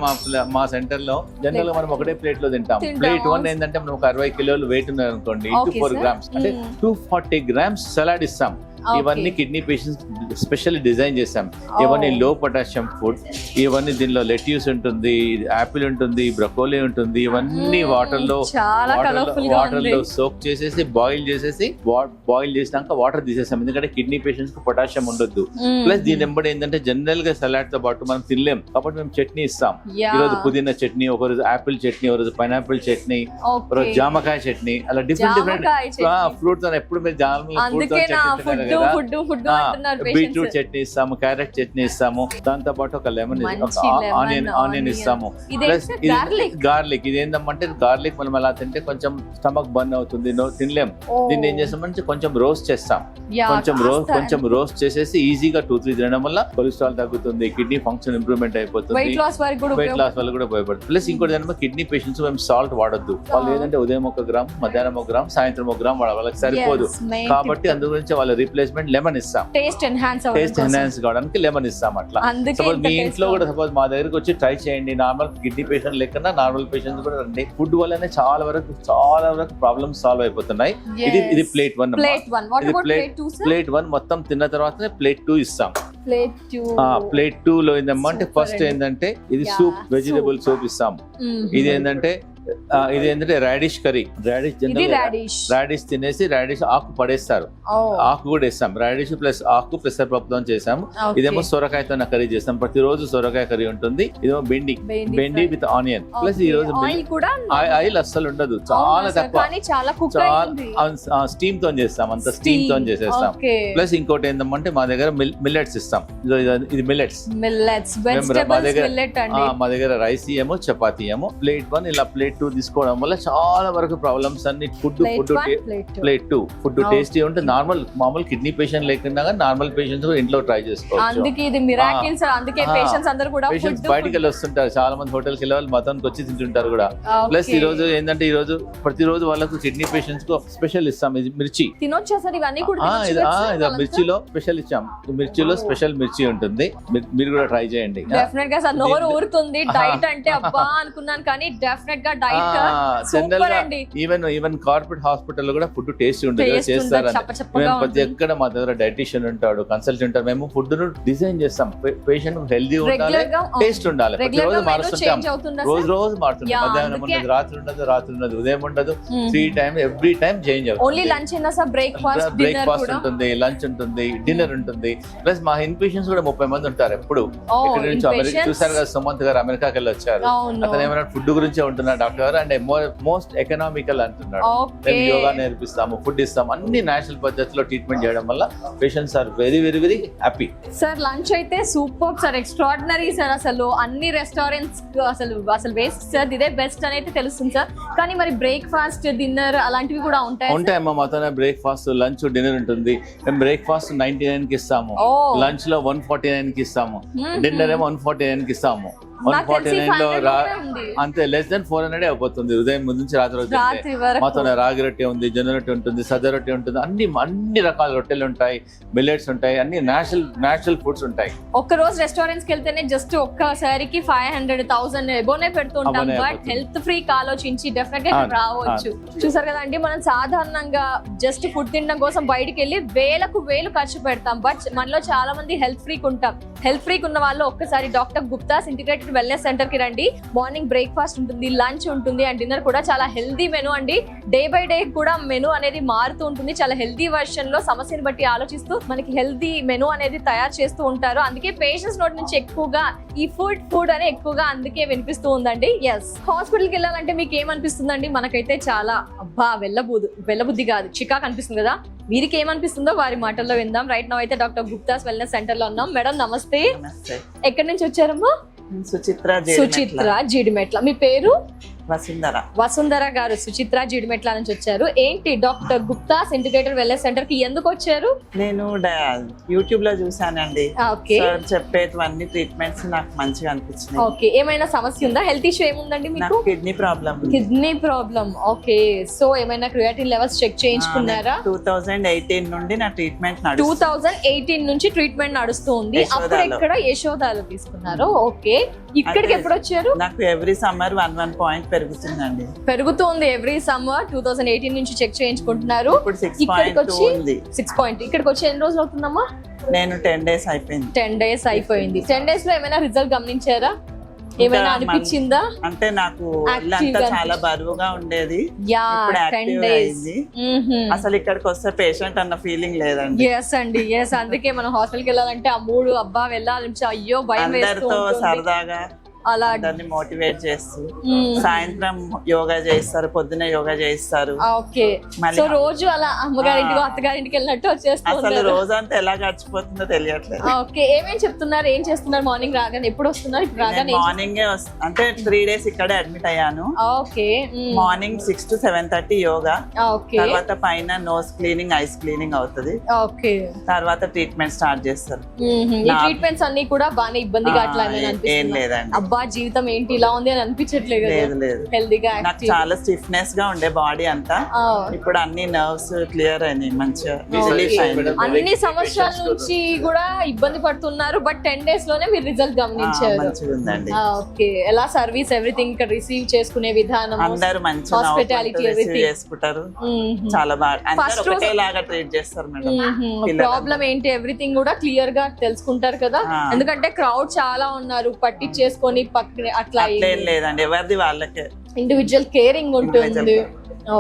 మా సెంటర్ లో జనరల్ గా మనం ఒకటే ప్లేట్ లో తింటాం. ప్లేట్ 1 ఏంటంటే మనం ఒక 60 కిలోలు వెయిట్ ఉన్నారు అనుకోండి, 4 grams అంటే 240 grams సలాడ్ ఇస్తాం. ఇవన్నీ కిడ్నీ పేషెంట్స్ స్పెషల్లీ డిజైన్ చేసాం. ఇవన్నీ లో పొటాషియం ఫుడ్, ఇవన్నీ దీనిలో లెట్యూస్ ఉంటుంది, యాపిల్ ఉంటుంది, బ్రకోలీ ఉంటుంది. ఇవన్నీ వాటర్ లో సోక్ చేసేసి బాయిల్ చేసినాక వాటర్ తీసేసాం, ఎందుకంటే కిడ్నీ పేషెంట్స్ కు పొటాషియం ఉండొద్దు. ప్లస్ దీని వెంబడి ఏంటంటే జనరల్ గా సలాడ్ తో పాటు మనం తినలేం కాబట్టి మేము చట్నీ ఇస్తాం. ఈ రోజు పుదీనా చట్నీ, ఒక రోజు యాపిల్ చట్నీ, ఒక రోజు పైనాపిల్ చట్నీ, ఒక రోజు జామకాయ చట్నీ, అలా డిఫరెంట్ ఫ్రూట్ తో ఎప్పుడు మీరు జామ బీట్రూట్ చట్నీ ఇస్తాము, క్యారెట్ చట్నీ ఇస్తాము, దాంతో పాటు ఒక లెమన్, ఆనియన్ ఇస్తాము. ప్లస్ గార్లిక్, ఇది ఏంటంటే గార్లిక్ మనం అలా తింటే కొంచెం స్టమక్ బర్న్ అవుతుంది, తినలేం. దీన్ని ఏం చేస్తామంటే కొంచెం రోస్ట్ చేస్తాం, కొంచెం రోస్ట్ చేసేసి ఈజీగా 2-3 తినడం వల్ల కొలెస్ట్రాల్ తగ్గుతుంది, కిడ్నీ ఫంక్షన్ ఇంప్రూవ్మెంట్ అయిపోతుంది, వెయిట్ లాస్ వల్ల కూడా ఉపయోగపడుతుంది. ప్లస్ ఇంకోటి ఏంటంటే కిడ్నీ పేషెంట్స్ మేము సాల్ట్ వాడొద్దు. వాళ్ళు ఏంటంటే ఉదయం 1 గ్రామ్, మధ్యాహ్నం 1 గ్రామ్, సాయంత్రం 1 గ్రామ్ వాడాలి, వాళ్ళకి సరిపోదు. కాబట్టి అందు గురించి వాళ్ళ రీప్లేస్మెంట్ లెమన్ ఇస్తాం, టేస్ట్ ఎన్హాన్స్ కావడానికి లెమన్ ఇస్తాం. అట్లా సపోజ్ మీ ఇంట్లో కూడా సపోజ్ మా దగ్గరకు వచ్చి ట్రై చేయండి. నార్మల్ కిడ్నీ పేషెంట్ లేకుండా నార్మల్ పేషెంట్స్ కూడా రండి. ఫుడ్ వల్లనే చాలా వరకు ప్రాబ్లమ్స్ సాల్వ్ అయిపోతున్నాయి. ఇది ప్లేట్ 1. ప్లేట్ 1 మొత్తం తిన్న తర్వాతనే ప్లేట్ 2 ఇస్తాం. ప్లేట్ 2 లో ఏంటంటే ఫస్ట్ ఏంటంటే ఇది సూప్, వెజిటబుల్ సూప్ ఇస్తాం. ఇది ఏంటంటే రాడిష్ కర్రీ, రాడిష్ తినేసి రాడిష్ ఆకు పడేస్తారు, ఆకు కూడా వేస్తాం. రాడిష్ ప్లస్ ఆకు పెసరపప్పుతో చేసాము. ఇదేమో సొరకాయతో కర్రీ చేస్తాం, ప్రతిరోజు సొరకాయ కర్రీ ఉంటుంది. ఇదేమో బెండి విత్ ఆనియన్. ప్లస్ ఈ రోజు ఆయిల్ అస్సలు ఉండదు, చాలా తక్కువ, స్టీమ్ తో చేస్తాం, అంత స్టీమ్ తో చేసేస్తాం. ప్లస్ ఇంకోటి ఏంటంటే మా దగ్గర మిల్లెట్స్ ఇస్తాం. ఇది మిల్లెట్స్ మా దగ్గర రైస్ ఏమో చపాతీ ఏమో. ప్లేట్ 1 ఇలా ప్లేట్ 2 తీసుకోవడం వల్ల చాలా వరకు ప్రాబ్లమ్స్ అన్ని ప్లేట్ 2 ఫుడ్ టేస్టీ ఉంటే మామూలు కిడ్నీ పేషెంట్ లేకుండా నార్మల్ పేషెంట్స్ కూడా ఇంట్లో ట్రై చేసుకోవచ్చు. పేషెంట్స్ బయటికి వెళ్ళి వస్తుంటారు, చాలా మంది హోటల్కి వెళ్ళే వాళ్ళు మొత్తానికి వచ్చి తింటుంటారు కూడా. ప్లస్ ఈ రోజు ఏంటంటే ప్రతిరోజు వాళ్ళకు కిడ్నీ పేషెంట్స్ కు స్పెషల్ ఇస్తాం. ఇది మిర్చి మిర్చిలో స్పెషల్ ఇచ్చాం. మిర్చిలో స్పెషల్ మిర్చి ఉంటుంది, మీరు కూడా ట్రై చేయండి. ఈవెన్ కార్పొరేట్ హాస్పిటల్ లో కూడా ఫుడ్ టేస్ట్ ఉంటుంది, చేస్తారని మేము ప్రతి ఎక్కడ మా దగ్గర డైటీషియన్ ఉంటాడు, కన్సల్టెంట్ ఉంటాడు. మేము ఫుడ్ ను డిజైన్ చేస్తాం, పేషెంట్ హెల్దీ ఉండాలి, టేస్ట్ ఉండాలి. ప్రతిరోజు మారుస్తుంటాం, రోజు మారుతుంది. మధ్యాహ్నం ఉండదు, రాత్రి ఉండదు, ఉదయం ఉండదు, 3 times ఎవ్రీ టైం చేంజ్ అవుతుంది. బ్రేక్ఫాస్ట్ ఉంటుంది, లంచ్ ఉంటుంది, డిన్నర్ ఉంటుంది. ప్లస్ మా ఇన్ పేషెంట్స్ కూడా 30 మంది ఉంటారు ఎప్పుడు. ఇక్కడ నుంచి అమెరికా చూసారు కదా, సుమంత్ గారు అమెరికాకి వెళ్ళి వచ్చారు. అతను ఏమైనా ఫుడ్ గురించి ఉంటున్నారు డాక్టర్, అండ్ మోస్ట్ ఎకనామికల్ అంటున్నాడు. మేము యోగా నేర్పిస్తాము, ఫుడ్ ఇస్తాం, అన్ని నేచురల్ పద్ధతిలో ట్రీట్మెంట్ చేయడం వల్ల patients are very very very happy. Sir lunch అయితే సూపర్ సార్, ఎక్స్ట్రాడినరీ సార్. అసలు అన్ని రెస్టారెంట్స్ అసలు వేస్ట్ సార్, ఇదే బెస్ట్ అని అయితే తెలుస్తుంది సార్. కానీ మరి బ్రేక్ఫాస్ట్, డిన్నర్ అలాంటివి కూడా ఉంటాయమ్మా. మాతోనే బ్రేక్ఫాస్ట్, లంచ్, డిన్నర్ ఉంటుంది. మేము బ్రేక్ఫాస్ట్ 99 కి ఇస్తాము, లంచ్ లో 149 కి ఇస్తాము, డిన్నర్ ఏమో 149 కి ఇస్తాము. నాకు తెలిసి 149 లో 500 లోపే ఉంది. అంతే less than 400 అయిపోతుంది ఉదయం ముందు నుంచి రాత్రి రాత్రి వరకు. మొత్తం రాగి రొట్టె ఉంది, జొన్న రొట్టె ఉంటుంది, సజ్జ రొట్టె ఉంటుంది, అన్ని రకాల రొట్టెలు ఉంటాయి, మిల్లెట్స్ ఉంటాయి, అన్ని నేచురల్ ఫుడ్స్ ఉంటాయి. ఒక్క రోజు రెస్టారెంట్స్ కి వెళ్తేనే జస్ట్ ఒక్కసారికి 500,000 ఎబోనే పెడుతుంటాం. అబోనే బట్ అయిపోతుంది. హెల్త్ ఫ్రీక్ ఆలోచించి డెఫినెట్ గా ఇక్కడ రావచ్చు. చూసారు కదా అండి, మనం సాధారణంగా జస్ట్ ఫుడ్ తినడం కోసం బయటికి వెళ్ళి వేలు ఖర్చు పెడతాం. బట్ మనలో చాలా మంది హెల్త్ ఫ్రీక్ ఉంటాం. హెల్త్ ఫ్రీక్ ఉన్న వాళ్ళు ఒక్కసారి doctor Gupta's integrated wellness centre కి రండి. మార్నింగ్ బ్రేక్ఫాస్ట్ ఉంటుంది, లంచ్ ఉంటుంది అండ్ డిన్నర్ కూడా చాలా హెల్దీ మెనూ అండి. డే బై డే కూడా మెనూ అనేది మారుతూ ఉంటుంది. చాలా హెల్దీ వర్షన్ లో సమస్యను బట్టి ఆలోచిస్తూ మనకి హెల్దీ మెనూ అనేది తయారు చేస్తూ ఉంటారు. అందుకే పేషెంట్స్ నోటి నుంచి ఎక్కువగా ఈ ఫుడ్ అని ఎక్కువగా అందుకే వినిపిస్తూ ఉందండి. ఎస్, హాస్పిటల్కి వెళ్ళాలంటే మీకు ఏమనిపిస్తుందండి? మనకైతే చాలా వెళ్ళబుద్ధి కాదు, చికాకు అనిపిస్తుంది కదా. వీరికి ఏమనిపిస్తుందో వారి మాటల్లో విందాం. రైట్ నౌ అయితే డాక్టర్ గుప్తాస్ వెల్నెస్ సెంటర్ లో ఉన్నాం. మేడం నమస్తే. ఎక్కడి నుంచి వచ్చారమ్మా? సుచిత్ర జీడిమెట్ల. మీ పేరు? వసుంధర గారు సుచిత్ర జీడిమెట్ల నుంచి వచ్చారు. ఏంటి doctor Gupta's integrated wellness centre కి ఎందుకు వచ్చారు? నేను యూట్యూబ్ లో చూసానండి. ఓకే, సార్ చెప్పేటివన్నీ ట్రీట్మెంట్స్ నాకు మంచిగా అనిపించినాయి. ఓకే, ఏమైనా సమస్య ఉందా? హెల్త్ ఇష్యూ ఏముందండి మీకు? Kidney problem. ఓకే, సో ఏమైనా క్రియాటిన్ లెవెల్స్ చెక్ చేయించుకున్నారా? 2018 నుండి నా ట్రీట్మెంట్ నడుస్తుంది. 2018 నుంచి ట్రీట్మెంట్ నడుస్తుంది. అప్పుడు ఎక్కడ యశోదాలో తీసుకున్నారు? ఓకే, ఇక్కడికి ఎప్పుడు వచ్చారు? నాకు ఎవ్రీ సమ్మర్ 1 పాయింట్ పెరుగుతుందండి. పెరుగుతుంది ఎవ్రీ సమ్మర్. 2018 నుంచి చెక్ చేయించుకుంటున్నారు. ఇప్పుడు 6 ఇక్కడికి పాయింట్ వచ్చి ఉంది. 6 పాయింట్. ఇక్కడికి వచ్చి ఎన్ని రోజులు అవుతుందమ్మా? నేను 10 days అయిపోయింది. 10 days అయిపోయింది. 10 days లో ఏమైనా రిజల్ట్ గమనించారా? ఏమైనా అనిపించిందా? అంటే నాకు ఒళ్ళంతా చాలా బరువుగా ఉండేది. ఇప్పుడు 10 యాక్టివ్ days. అయింది. అసలు ఇక్కడికి వస్తే పేషెంట్ అన్న ఫీలింగ్ లేదండి. ఎస్ అండి, ఎస్. అందుకే మనం హాస్పిటల్కి వెళ్ళాలంటే ఆ మూడు అబ్బా వెళ్ళాలి అయ్యో భయం వేస్తూ అందరితో ఉంటుంది. సరదాగా అలా అందరిని మోటివేట్ చేస్తూ సాయంత్రం యోగా చేస్తారు, పొద్దున యోగా చేస్తారు. ఓకే, సో రోజు అలా అమ్మగారింటికి అత్తగారింటికి వెళ్ళినట్టు అసలు వచ్చేస్తున్నారు. రోజంతా ఎలా గడిచిపోతుందో తెలియట్లేదు. ఓకే, ఏమేం చెప్తున్నారు? ఏం చేస్తున్నారు? మార్నింగ్ రాగానే ఎప్పుడు వస్తున్నారు? ఇప్పుడు రాగానే మార్నింగ్ అంటే 3 days ఇక్కడే అడ్మిట్ అయ్యాను. Okay, morning 6 to 7:30 yoga. Okay, తర్వాత పైన నోస్ క్లీనింగ్, ఐస్ క్లీనింగ్ అవుతుంది. ఓకే, తర్వాత ట్రీట్మెంట్ స్టార్ట్ చేస్తారు. ఈ ట్రీట్మెంట్స్ అన్ని కూడా బాగానే ఇబ్బందిగా అట్లా ఏమైనా ఏం అనిపిస్తుందా? లేదండి. అబ్బా జీవితం ఏంటి ఇలా ఉంది అని అనిపించట్లేదు కదా? లేదు. హెల్దీగా నాకు చాలా స్టిఫ్నెస్ గా ఉండే బాడీ అంతా. ఇప్పుడు అన్ని నర్వ్స్ క్లియర్ అయినాయి, మంచిగా రిలీఫ్ అయింది. అన్ని సంవత్సరాల నుంచి కూడా ఇబ్బంది పడుతున్నారు. బట్ 10 days లోనే మీరు రిజల్ట్ గమనించారు. మంచిగా ఉందండి. ఓకే, ఎలా సర్వీస్ ఎవ్రీథింగ్ ఇక్కడ రిసీవ్ చేసుకునే విధానం, అందరూ మంచిగా హాస్పిటాలిటీ ఎవ్రీథింగ్ చేసుకుంటారు. చాలా బాగా అందరూ ఒకటేలాగా ట్రీట్ చేస్తారు మేడం. ప్రాబ్లం ఏంటి ఎవ్రీథింగ్ కూడా క్లియర్ గా తెలుసుకుంటారు కదా. ఎందుకంటే క్రౌడ్ చాలా ఉన్నారు, పట్టించేసుకొని పక్కన అట్లా ఏం లేదండి, ఎవరిది వాళ్ళకే ఇండివిజువల్ కేరింగ్ ఉంటుంది.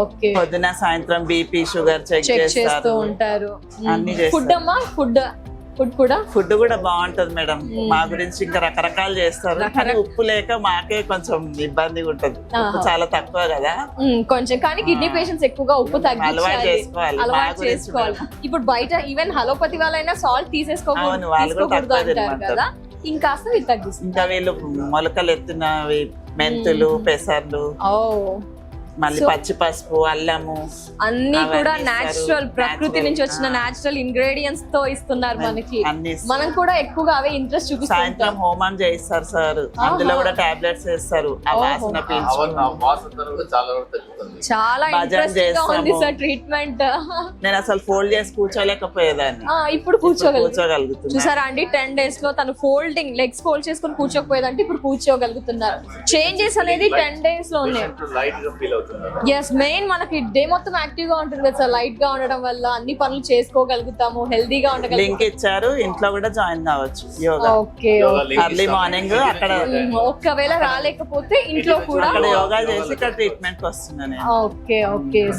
ఓకే, పొద్దున సాయంత్రం బీపీ షుగర్ చెక్ చేస్తూ చేస్తారు. ఉంటారు. అన్ని ఫుడ్ అమ్మా, ఫుడ్ కూడా బాగుంటది మేడం. మా గురించి ఇంకా రకరకాలు చేస్తారు. కానీ ఉప్పు లేక మాకే కొంచెం ఇబ్బందిగా ఉంటుంది. ఉప్పు చాలా తక్కువ కదా కొంచెం. కానీ కిడ్నీ పేషెంట్స్ ఎక్కువగా ఉప్పు అలవాటు అలవాటు చేసుకోవాలి. ఇప్పుడు బయట ఈవెన్ అలోపతి వాళ్ళైనా సాల్ట్ తీసుకోకూడదు అంటారు కదా. ఇంకాస్త వీళ్ళు తగ్గిస్తారు. ఇంకా వీళ్ళు మొలకలు ఎత్తున్నవి, మెంతులు, పెసర్లు, మళ్ళీ పచ్చి పసుపు, అల్లము అన్ని కూడా నేచురల్, ప్రకృతి నుంచి వచ్చిన నేచురల్ ఇంగ్రీడియంట్స్ తో ఇస్తున్నారు మనకి. మనం కూడా ఎక్కువగా అవే ఇంట్రెస్ట్ చూపిస్తాం. సాయంత్రం హోమం చేయిస్తారు సార్, అందులో కూడా టాబ్లెట్స్ వేస్తారు. ఆ వాసన చాలా ఇంట్రెస్టింగ్ గా ఉంది సార్ ట్రీట్మెంట్. నేను అసలు ఫోల్డ్ చేసి కూర్చోలేకపోయేదాన్ని, ఇప్పుడు కూర్చోగలుగుతున్నా. చూసారా అండి, 10 days లో తను ఫోల్డింగ్ లెగ్స్ ఫోల్డ్ చేసుకొని కూర్చోకపోయేదంటే ఇప్పుడు కూర్చోగలుగుతున్నారు. చేంజెస్ అనేది 10 days లో ఉన్నాయి. ఎస్, మెయిన్ మనకి డే మొత్తం యాక్టివ్ గా ఉంటుంది కదా సార్. లైట్ గా ఉండడం వల్ల అన్ని పనులు చేసుకోగలుగుతాము, హెల్దీగా ఉండగలుగుతాము. లింక్ ఇచ్చారు, ఇంట్లో కూడా జాయిన్ కావచ్చు యోగా. ఓకే, ఎర్లీ మార్నింగ్ అక్కడ ఒకవేళ రాలేకపోతే ఇంట్లో కూడా అక్కడ యోగా చేసి ఇక్కడ ట్రీట్మెంట్ వస్తున్నాను. ఓకే,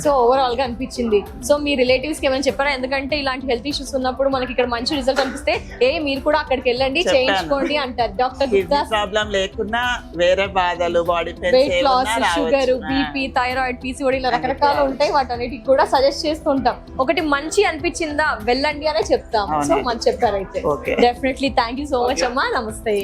సో ఓవరాల్ గా అనిపించింది. సో మీ రిలేటివ్స్ కి ఏమైనా చెప్పారా? ఎందుకంటే ఇలాంటి హెల్త్ ఇష్యూస్ ఉన్నప్పుడు మనకి ఇక్కడ మంచి రిజల్ట్ అనిపిస్తే మీరు కూడా అక్కడికి వెళ్ళండి, చేయించుకోండి అంటారు డాక్టర్. ప్రాబ్లం లేకున్నా వేరే బాధలు, body pains, weight loss, sugar, BP, thyroid, PCOD ఇలా రకరకాలు ఉంటాయి. వాటన్నిటికి కూడా సజెస్ట్ చేస్తుంటాం. ఒకటి మంచి అనిపించిందా వెళ్ళండి అనే చెప్తాం. సో మంచి చెప్పారైతే definitely thank you so much అమ్మా. నమస్తే.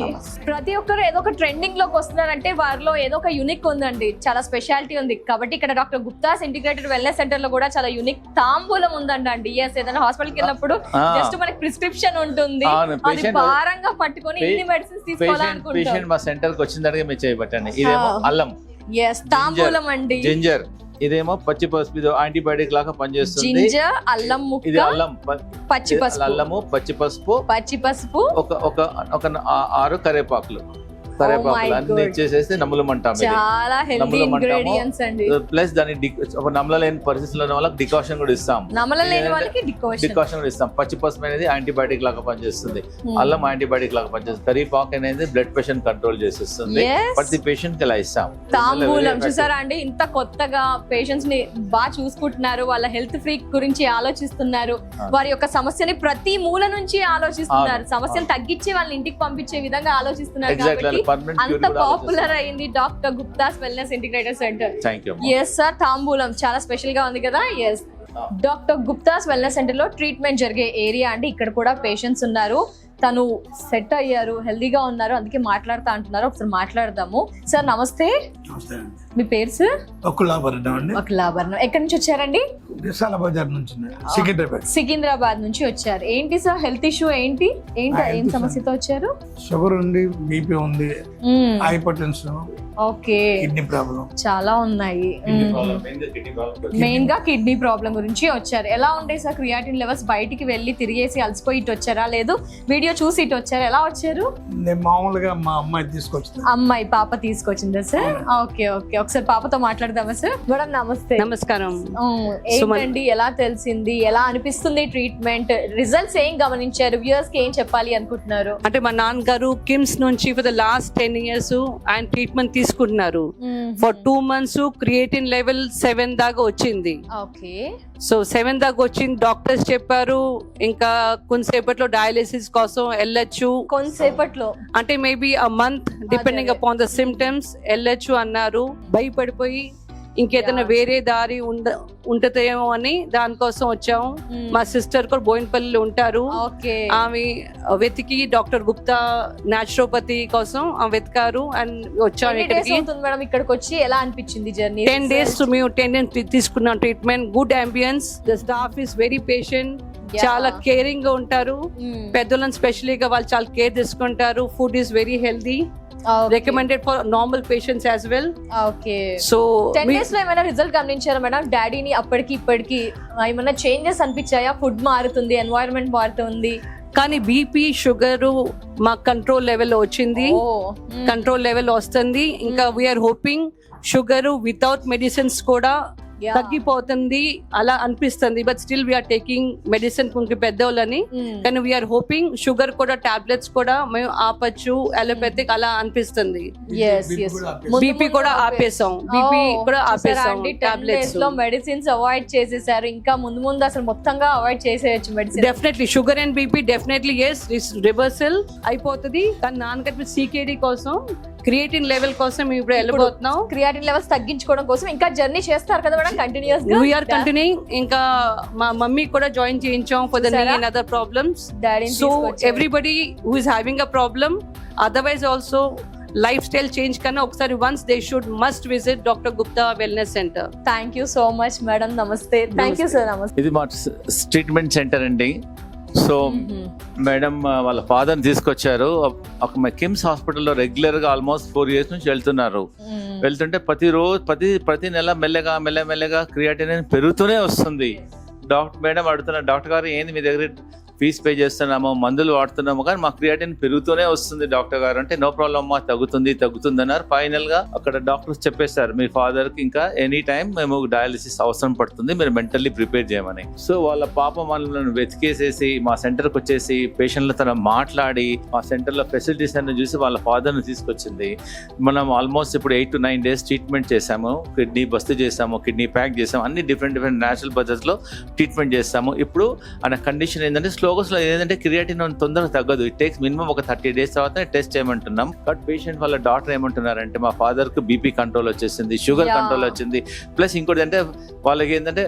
ప్రతి ఒక్కరు ఏదో ఒక ట్రెండింగ్ లోకి వస్తున్నారంటే వారిలో ఏదో ఒక యూనిక్ ఉందండి, చాలా స్పెషాలిటీ ఉంది. కాబట్టి ఇక్కడ doctor Gupta's integrated wellness centre లో కూడా చాలా యూనిక్ తాంబూలం ఉందండి. ఎస్, ఏదైనా హాస్పిటల్కి వెళ్ళినప్పుడు జస్ట్ మనకి ప్రిస్క్రిప్షన్ ఉంటుంది, అది భారంగా పట్టుకొని ఇన్ని మెడిసిన్స్ తీసుకోవాలనుకుంటాం. పేషెంట్ మా సెంటర్ కి వచ్చిన తర్వాత మీరు చేయబట్టండి. ఇదేమో అల్లం, ఎస్ తాంబూలం అండి. జింజర్, ఇదేమో పచ్చి పసుపు, ఇది యాంటీబయాటిక్ లాగా పనిచేస్తుంది. జింజర్, అల్లం ముక్క, ఇది అల్లం, పచ్చి పసుపు, అల్లము, పచ్చి పసుపు, ఒక 6 కరేపాకులు అన్ని ఇచ్చేసేసి నమ్ములం అంటాం. చాలా హెల్తీ ఇంగ్రీడియెంట్స్ అండి. ప్లస్ దాని ఒక నమ్మలేని పరిస్థితుల్లో వాళ్ళకి డికాషన్ కూడా ఇస్తాం. నమ్మలేని వాళ్ళకి డికాషన్ కూడా ఇస్తాం. పచ్చి పసుపు అనేది యాంటీబయాటిక్ లాగా పనిచేస్తుంది, అల్లం యాంటీబయాటిక్ లాగా పనిచేస్తుంది, కరీపాక్ అనేది బ్లడ్ ప్రెషర్ కంట్రోల్ చేసేస్తుంది. ప్రతి పేషెంట్ కి ఇలా ఇస్తాం. తాంబూలం చూసారా అండి, ఇంత కొత్తగా పేషెంట్స్ ని బాగా చూసుకుంటున్నారు, వాళ్ళ హెల్త్ ఫ్రీక్ గురించి ఆలోచిస్తున్నారు, వారి యొక్క సమస్యని ప్రతి మూల నుంచి ఆలోచిస్తున్నారు, సమస్యలు తగ్గించి వాళ్ళని ఇంటికి పంపించే విధంగా ఆలోచిస్తున్నారు. కాబట్టి అంత పాపులర్ అయింది doctor Gupta's wellness integrated centre. Yes sir, తాంబూలం చాలా స్పెషల్ గా ఉంది కదా. Yes, doctor Gupta's wellness centre లో ట్రీట్మెంట్ జరిగే ఏరియా అండి. ఇక్కడ కూడా పేషెంట్స్ ఉన్నారు, తను సెట్ అయ్యారు, హెల్దీగా ఉన్నారు, అందుకే మాట్లాడుతా అంటున్నారు. ఒకసారి మాట్లాడదాము. సార్ నమస్తే. మీ పేరు సార్? ఒకులాభరణం. ఎక్కడి నుంచి వచ్చారండి? సికింద్రాబాద్ నుంచి వచ్చారు. ఏంటి సార్ హెల్త్ ఇష్యూ ఏంటి? ఏం సమస్యతో వచ్చారు? షుగర్ ఉంది, బీపీ ఉంది, hyper tension, okay, kidney problem చాలా ఉన్నాయి. మెయిన్ గా కిడ్నీ ప్రాబ్లం గురించి వచ్చారు. ఎలా ఉండే సార్ క్రియాటిన్ లెవెల్స్? బయటికి వెళ్ళి తిరిగేసి అలసిపోయి ఇటు వచ్చారా, లేదు వీడియో చూసి ఇటు వచ్చారు? ఎలా వచ్చారు? నేను మామూలుగా మా అమ్మాయి తీసుకొచ్చింది. అమ్మాయి పాప తీసుకొచ్చిందా సార్? ఓకే ఓకే, ఒకసారి పాపతో మాట్లాడదామా సార్? మేడం నమస్తే. నమస్కారం. ఏంటండి, ఎలా తెలిసింది, ఎలా అనిపిస్తుంది ట్రీట్మెంట్ రిజల్ట్స్? ఏం గమనించారు? వ్యూయర్స్ కి ఏం చెప్పాలి అనుకుంటున్నారు? అంటే మా నాన్నగారు కిమ్స్ నుంచి ఫర్ ద లాస్ట్ 10 years ఆయన ట్రీట్మెంట్ తీసుకుంటున్నారు. ఫర్ 2 months క్రియేటిన్ లెవెల్ 7 దాకా వచ్చింది. ఓకే, సో 7 దాకా వచ్చింది. డాక్టర్స్ చెప్పారు ఇంకా కొంతసేపట్లో డయాలిసిస్ కోసం వెళ్ళొచ్చు. కొంతసేపట్లో అంటే maybe a month depending upon the symptoms వెళ్ళొచ్చు అన్నారు. భయపడిపోయి ఇంకేదైనా వేరే దారి ఉంటదేమో అని దానికోసం వచ్చాము. మా సిస్టర్ కూడా బోయినపల్లిలో ఉంటారు, ఆమె వెతికి డాక్టర్ గుప్తా న్యాచురోపతి కోసం వెతికారు అండ్ వచ్చాము ఇక్కడికి. ఇక్కడికి వచ్చి ఎలా అనిపించింది జర్నీ? 10 days మేము 10 days తీసుకున్నాం treatment. Good ambience, the staff is very patient, చాలా కేరింగ్ గా ఉంటారు. పెద్దలను స్పెషలీగా వాళ్ళు చాలా కేర్ తీసుకుంటారు. Food is very healthy, recommended for normal patients as well. Okay, so 10 days లో ఏమైనా రిజల్ట్ గమనించారా మేడం? డాడీని అప్పటికి ఇప్పటికి ఏమైనా చేంజెస్ అనిపించాయా? ఫుడ్ మారుతుంది, ఎన్వైరన్మెంట్ మారుతుంది, కానీ బీపీ షుగర్ మా కంట్రోల్ లెవెల్ వచ్చింది. కంట్రోల్ లెవెల్ వస్తుంది. ఇంకా we're hoping sugar without medicines కూడా తగ్గిపోతుంది అలా అనిపిస్తుంది. But still we're taking medicine కొంచెం పెద్దోళ్ళని, కానీ వీఆర్ హోపింగ్ షుగర్ కూడా టాబ్లెట్స్ కూడా మేము ఆపచ్చు, అలోపతిక్ అలా అనిపిస్తుంది. బీపీ కూడా ఆపేసాం, బీపీ కూడా ఆపేసాం. టాబ్లెట్స్ లో మెడిసిన్స్ అవాయిడ్ చేసేసారు, ఇంకా ముందు ముందు అసలు మొత్తంగా అవాయిడ్ చేసేయచ్చు medicine. Definitely sugar and BP definitely yes reversal అయిపోతుంది. కానీ నాన్నగారి సికేడి కోసం క్రియేటిన్ లెవెల్ కోసం మేము ఇప్పుడు వెళ్ళబోతున్నాం. క్రియేటిన్ లెవెల్స్ తగ్గించుకోవడం కోసం ఇంకా జర్నీ చేస్తారు కదా మేడం కంటిన్యూస్ గా? We are continuing. ఇంకా మా మమ్మీ కూడా జాయిన్ చేయించాం for the knee and other problems. So everybody who is having a problem, otherwise also life style change కన్నా ఒకసారి once they should must visit doctor Gupta wellness centre. Thank you so much madam. నమస్తే. Thank you sir. నమస్తే. ఇది మా ట్రీట్మెంట్ సెంటర్ అండి. సో మేడం వాళ్ళ ఫాదర్ని తీసుకొచ్చారు. ఒక కిమ్స్ హాస్పిటల్లో రెగ్యులర్గా ఆల్మోస్ట్ 4 years నుంచి వెళ్తున్నారు. వెళ్తుంటే ప్రతి నెల మెల్లగా క్రియాటినిన్ పెరుగుతూనే వస్తుంది. మేడం అడుగుతున్నారు, డాక్టర్ గారు ఏంది మీ దగ్గర ఫీజు పే చేస్తున్నాము, మందులు వాడుతున్నాము, కానీ మా క్రియాటిన్ పెరుగుతూనే వస్తుంది డాక్టర్ గారు. అంటే నో ప్రాబ్లం అమ్మా, తగ్గుతుంది అన్నారు. ఫైనల్ గా అక్కడ డాక్టర్స్ చెప్పేశారు, మీ ఫాదర్ కి ఇంకా ఎనీ టైం మేము డయాలిసిస్ అవసరం పడుతుంది, మీరు మెంటల్లీ ప్రిపేర్ చేయమని. సో వాళ్ళ పాప మనల్ని వెతికేసేసి మా సెంటర్కి వచ్చేసి పేషెంట్లతో మాట్లాడి మా సెంటర్లో ఫెసిలిటీస్ అన్ని చూసి వాళ్ళ ఫాదర్ని తీసుకొచ్చింది. మనం ఆల్మోస్ట్ ఇప్పుడు 8 to 9 days ట్రీట్మెంట్ చేశాము. కిడ్నీ బస్తీ చేసాము, కిడ్నీ ప్యాక్ చేసాము, అన్ని డిఫరెంట్ న్యాచురల్ పద్ధతిలో ట్రీట్మెంట్ చేస్తాము. ఇప్పుడు ఆయన కండిషన్ ఏంటంటే స్లో ఏంటంటే క్రియాటిన్ తొందరగా తగ్గదు. ఇట్ టేక్స్ మినిమం ఒక 30 days తర్వాత టెస్ట్ చేయమంటున్నాం. బట్ పేషెంట్ వాళ్ళ డాక్టర్ ఏమంటున్నారంటే మా ఫాదర్ కు బీపీ కంట్రోల్ వచ్చేసింది, షుగర్ కంట్రోల్ వచ్చింది, ప్లస్ ఇంకోటి అంటే వాళ్ళకి ఏంటంటే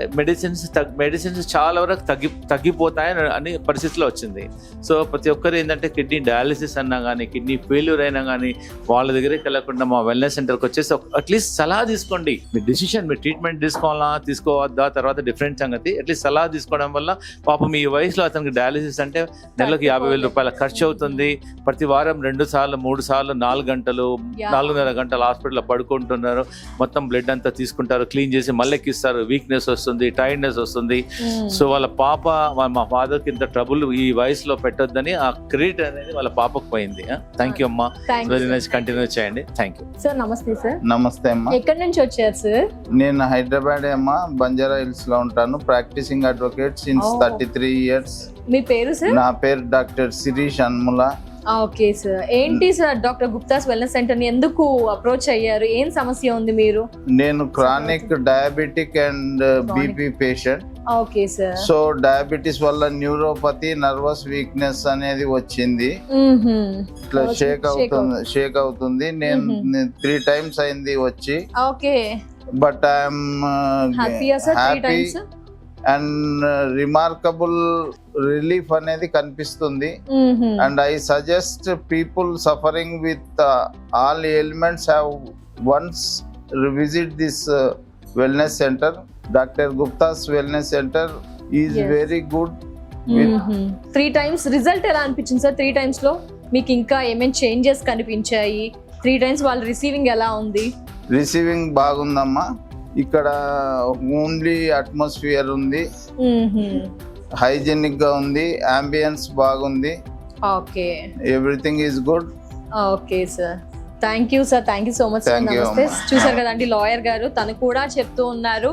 మెడిసిన్స్ చాలా వరకు తగ్గిపోతాయని అని పరిస్థితిలో వచ్చింది. సో ప్రతి ఒక్కరు ఏంటంటే కిడ్నీ డయాలిసిస్ అన్నా కానీ, కిడ్నీ ఫెయిల్యూర్ అయినా కానీ వాళ్ళ దగ్గరికి వెళ్ళకుండా మా వెల్నెస్ సెంటర్కి వచ్చేసి అట్లీస్ట్ సలహా తీసుకోండి. మీ డిసిషన్, మీరు ట్రీట్మెంట్ తీసుకోవాలా తీసుకోవద్దా తర్వాత డిఫరెంట్ సంగతి. అట్లీస్ట్ సలహా తీసుకోవడం వల్ల పాపం ఈ వయసులో అతనికి డయాలిసిస్ అంటే నెలకు 50,000 రూపాయల ఖర్చు అవుతుంది. ప్రతి వారం 2 సార్లు 3 సార్లు 4 గంటలు 4.5 గంటలు హాస్పిటల్లో పడుకుంటున్నారు. మొత్తం బ్లడ్ అంతా తీసుకుంటారు, క్లీన్ చేసి మళ్ళీ ఎక్కిస్తారు. వీక్నెస్ వస్తుంది, టైర్డ్నెస్ వస్తుంది. సో వాళ్ళ పాప మా ఫాదర్కి ఇంత ట్రబుల్ ఈ వయసులో పెట్టొద్దని ఆ క్రెడిట్ అనేది వాళ్ళ పాపకు పోయింది. థ్యాంక్ యూ అమ్మా, వెరీ నైస్, కంటిన్యూ చేయండి. Thank you sir. నమస్తే సార్. నమస్తే అమ్మా. ఎక్కడి నుంచి వచ్చారు సార్? నేను హైదరాబాద్ అమ్మా, బంజారా హిల్స్ లో ఉంటాను. Practising advocate since 33 years. మీ పేరు సార్? నా పేరు doctor Shirish Anmula. Okay sir. ఏంటి sir doctor Gupta's wellness centre ని ఎందుకు అప్రోచ్ అయ్యారు? ఏం సమస్య ఉంది మీరు? నేను chronic diabetic and BP patient. Okay sir. So diabetes వల్ల న్యూరోపతి, నర్వస్ వీక్నెస్ అనేది వచ్చింది. ఇట్లా షేక్ అవుతుంది. నేను 3 times అయింది వచ్చి. Okay. But I'm happy and remarkable relief అనేది కనిపిస్తుంది. And I suggest people suffering with all elements have once visit this wellness centre. Doctor Gupta's wellness centre is very good. 3 times result ఎలా అనిపించింది సార్? 3 times లో మీకు ఇంకా ఏమేం చేంజెస్ కనిపించాయి? 3 times వాళ్ళ రిసీవింగ్ ఎలా ఉంది? రిసీవింగ్ బాగుందమ్మా. ఇక్కడ ఓన్లీ అట్మాస్ఫియర్ ఉంది, హైజీనిక్ గా ఉంది, అంబియన్స్ బాగుంది. Okay. Everything is good. Okay sir. Thank you sir. Thank you so much sir. నమస్తే. చూసారు కదండి లాయర్ గారు, తను కూడా చెప్తూ ఉన్నారు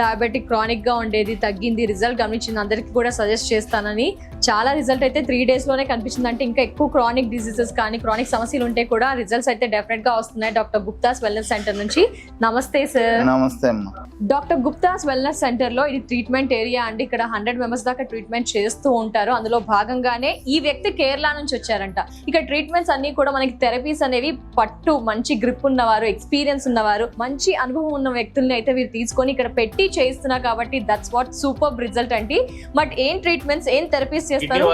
డయాబెటిక్ క్రానిక్ గా ఉండేది తగ్గింది, రిజల్ట్ గమనించింది, అందరికి కూడా సజెస్ట్ చేస్తానని. చాలా రిజల్ట్ అయితే 3 days లోనే కనిపించింది. అంటే ఇంకా ఎక్కువ క్రానిక్ డిసీజెస్ కానీ క్రానిక్ సమస్యలు ఉంటే కూడా రిజల్ట్స్ అయితే డెఫినెట్ గా వస్తున్నాయి డాక్టర్ గుప్తాస్ వెల్నెస్ సెంటర్ నుంచి. నమస్తే సార్. నమస్తే అమ్మా. డాక్టర్ గుప్తాస్ వెల్నెస్ సెంటర్ లో ఇది ట్రీట్మెంట్ ఏరియా అండి. ఇక్కడ 100 members దాకా ట్రీట్మెంట్ చేస్తూ ఉంటారు. అందులో భాగంగానే ఈ వ్యక్తి కేరళ నుంచి వచ్చారంట. ఇక్కడ ట్రీట్మెంట్స్ అన్ని కూడా మనకి థెరపీస్ అనేవి పట్టు మంచి గ్రిప్ ఉన్నవారు, ఎక్స్పీరియన్స్ ఉన్నవారు, మంచి అనుభవం ఉన్న వ్యక్తుల్ని అయితే వీరు తీసుకొని ఇక్కడ పెట్టి చేస్తున్నారు. కాబట్టి దట్స్ వాట్ సూపర్ రిజల్ట్ అండి. బట్ ఏం ట్రీట్మెంట్స్, ఏం థెరపీస్ చేస్తారు,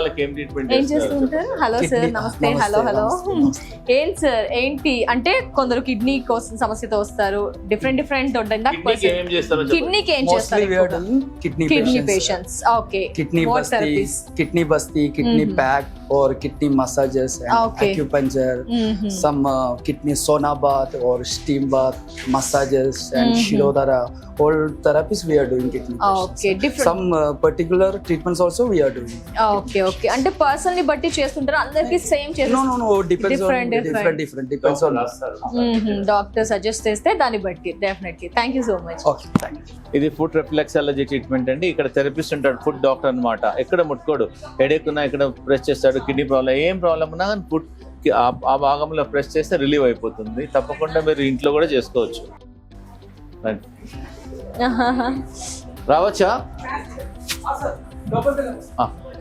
ఏం చేస్తుంటారు? Hello sir. నమస్తే. హలో. ఏం సార్ ఏంటి అంటే కొందరు కిడ్నీ కోసం సమస్యతో వస్తారు, డిఫరెంట్ కిడ్నీకి ఏం చేస్తారు? Kidney patients. ఓకే. किडनी बस्ती, किडनी पैक और kidney massages and acupuncture, some kidney sauna bath or steam bath, massages and Shirodhara. All therapies we are doing kidney patients. Okay, different. Some particular treatments also we are doing. Okay. అంటే పర్సన్ ని బట్టి చేస్తుంటారు, అందరికి సేమ్ చేస్తారు? No, depends different depends on doctor suggest చేస్తే దాన్ని బట్టి definitely. Thank you so much. Okay, thank you. ఇది ఫుడ్ రిఫ్లెక్సాలజీ ట్రీట్మెంట్ అండి. ఇక్కడ థెరపిస్ట్ ఉంటాడు, ఫుడ్ డాక్టర్ అన్నమాట. ఎక్కడ ముట్టుకోడు, హెడేక్ ఉన్నా ఇక్కడ ప్రెస్ చేస్తాడు, కిడ్నీ ప్రాబ్లం ఏం ప్రాబ్లం ఉన్నా కానీ ఫుడ్ ఆ భాగంలో ప్రెస్ చేస్తే రిలీవ్ అయిపోతుంది. తప్పకుండా మీరు ఇంట్లో కూడా చేసుకోవచ్చు. రావచ్చా?